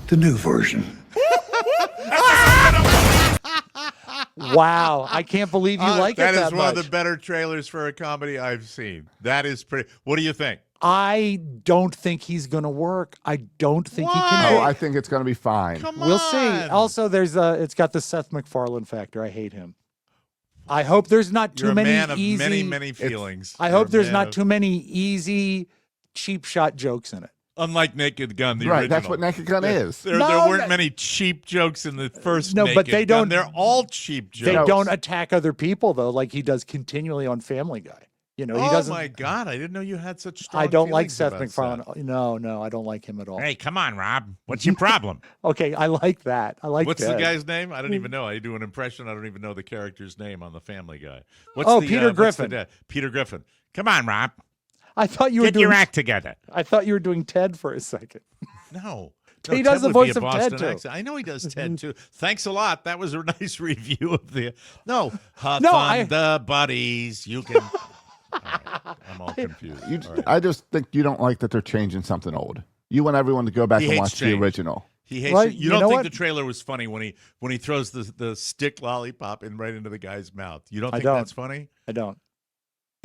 The new version. Wow. I can't believe you like it that That is one much. of the better trailers for a comedy I've seen. That is pretty. What do you think? I don't think he's going to work. I don't think he Oh, can do it. I think it's going to be fine. We'll see. Also, it's got the Seth MacFarlane factor. I hate him. I hope there's not too You're a many man of easy. many feelings. I You're hope a there's man not of- too many easy, cheap shot jokes in it. Unlike Naked Gun, the Right, original. that's what Naked Gun is. There No, weren't no. many cheap jokes in the first No, Naked but they Gun. don't- They're all cheap jokes. They don't attack other people though, like he does continually on Family Guy. You know, he Oh doesn't. my God! I didn't know you had such strong. I don't like feelings Seth about MacFarlane. Seth. No, I don't like him at all. Hey, come on, Rob. What's your problem? Okay, I like that. I like. What's Ted. the guy's name? I don't even know. I do an impression. I don't even know the character's name on the Family Guy. What's Oh, the, Peter what's the Griffin. dad? Peter Griffin. Come on, Rob. I thought you were Get doing your act together. I thought you were doing Ted for a second. No. He No, does Ted the would voice be a of Ted, Boston too. accent. I know he does Ted too. Thanks a lot. That was a nice review of the. No, the buddies. You can. All right. I'm all confused. All right. I just think you don't like that they're changing something old. You want everyone to go back He and hates watch change. the original. He hates Right, it. You you don't know think what? the trailer was funny when he throws the stick lollipop in right into the guy's mouth. You don't I think don't. that's funny? I don't.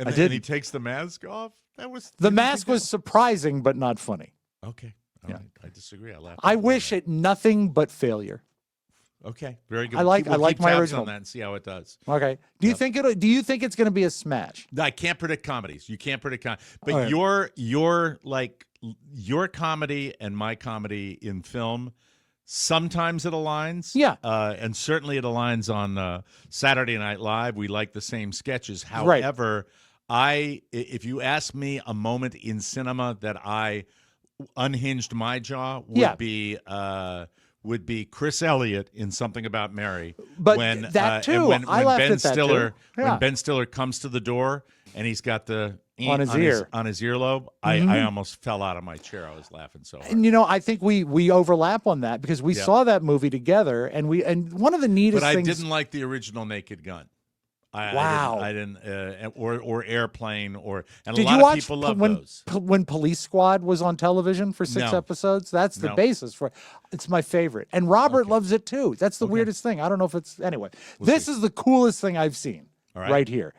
And I then and he didn't. takes the mask off. That was The you didn't mask think was surprising, but not funny. that- okay. All Yeah. right. I disagree. I laughed. I at that. wish it nothing but failure. Okay, very good. I like- We'll I like keep my tabs original. on that and see how it does. Okay. Do you think it's going to be a smash? I can't predict comedies. You can't predict but All right. your comedy and my comedy in film, sometimes it aligns. Yeah. And certainly it aligns on Saturday Night Live. We like the same sketches. Right. However, if you ask me a moment in cinema that I unhinged my jaw would be Chris Elliott in Something About Mary. But when, that too, and when I laughed Ben at that Stiller, too. Yeah. when Ben Stiller comes to the door and he's got the On his ear. on his earlobe, I almost fell out of my chair. I was laughing so hard. And I think we overlap on that because we Yeah. saw that movie together, and one of the neatest But I things. didn't like the original Naked Gun. Wow. I didn't or Airplane and Did a lot you of watch people love when those. when Police Squad was on television for 6 No. episodes? That's the No. basis for it. It's my favorite, and Robert loves it too. That's the weirdest thing. I don't know if it's anyway. This is the coolest thing I've seen All right. right here.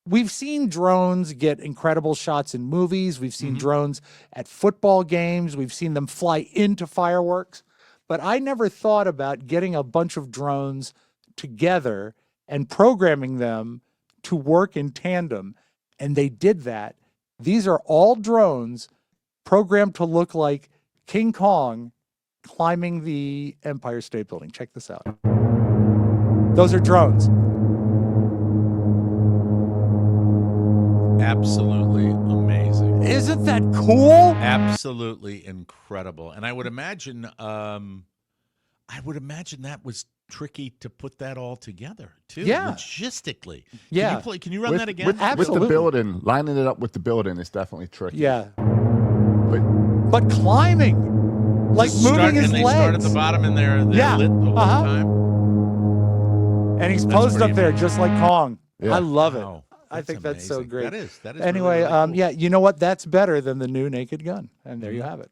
We've seen drones get incredible shots in movies. We've seen drones at football games. We've seen them fly into fireworks. But I never thought about getting a bunch of drones together and programming them to work in tandem. And they did that. These are all drones programmed to look like King Kong climbing the Empire State Building. Check this out. Those are drones. Absolutely amazing. Isn't that cool? Absolutely incredible. And I would imagine that was tricky to put that all together too. Yeah. Logistically. Yeah. Can you run that again? With the Absolutely. building, lining it up with the building is definitely tricky. Yeah. But But climbing, like moving his and they legs. start at the bottom and they're Yeah. lit the whole Uh-huh. time. And he's That's posed up pretty there amazing. just like Kong. Yeah. I love it. Wow. I think that's so amazing. great. That is Anyway, really, really cool. yeah, you know what? That's better than the new Naked Gun. And there you have it.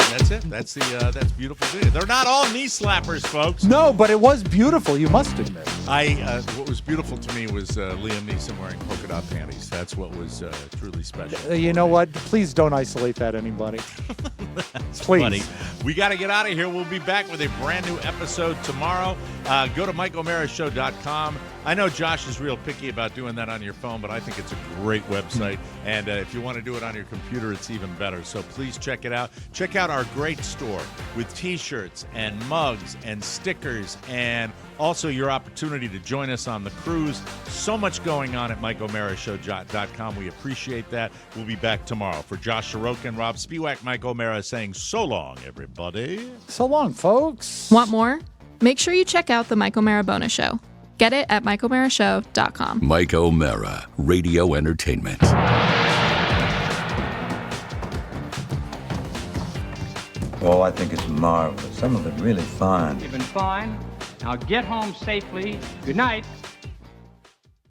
That's it. That's that's beautiful video. They're not all knee slappers, folks. No, but it was beautiful, you must admit. What was beautiful to me was Liam Neeson wearing polka dot panties. That's what was truly special. You know what? Please don't isolate that, anybody. Please. Funny. We got to get out of here. We'll be back with a brand new episode tomorrow. Go to MikeO'MaraShow.com. I know Josh is real picky about doing that on your phone, but I think it's a great website. And if you want to do it on your computer, it's even better. So please check it out. Check out our great store with T-shirts and mugs and stickers and also your opportunity to join us on the cruise. So much going on at MikeO'MaraShow.com. We appreciate that. We'll be back tomorrow. For Josh Soroka and Rob Spiewak, Mike O'Mara saying so long, everybody. So long, folks. Want more? Make sure you check out the Mike O'Mara Bonus Show. Get it at MikeO'MaraShow.com. Mike O'Mara, Radio Entertainment. Oh, I think it's marvelous. Some of it really fine. You've been fine. Now get home safely. Good night.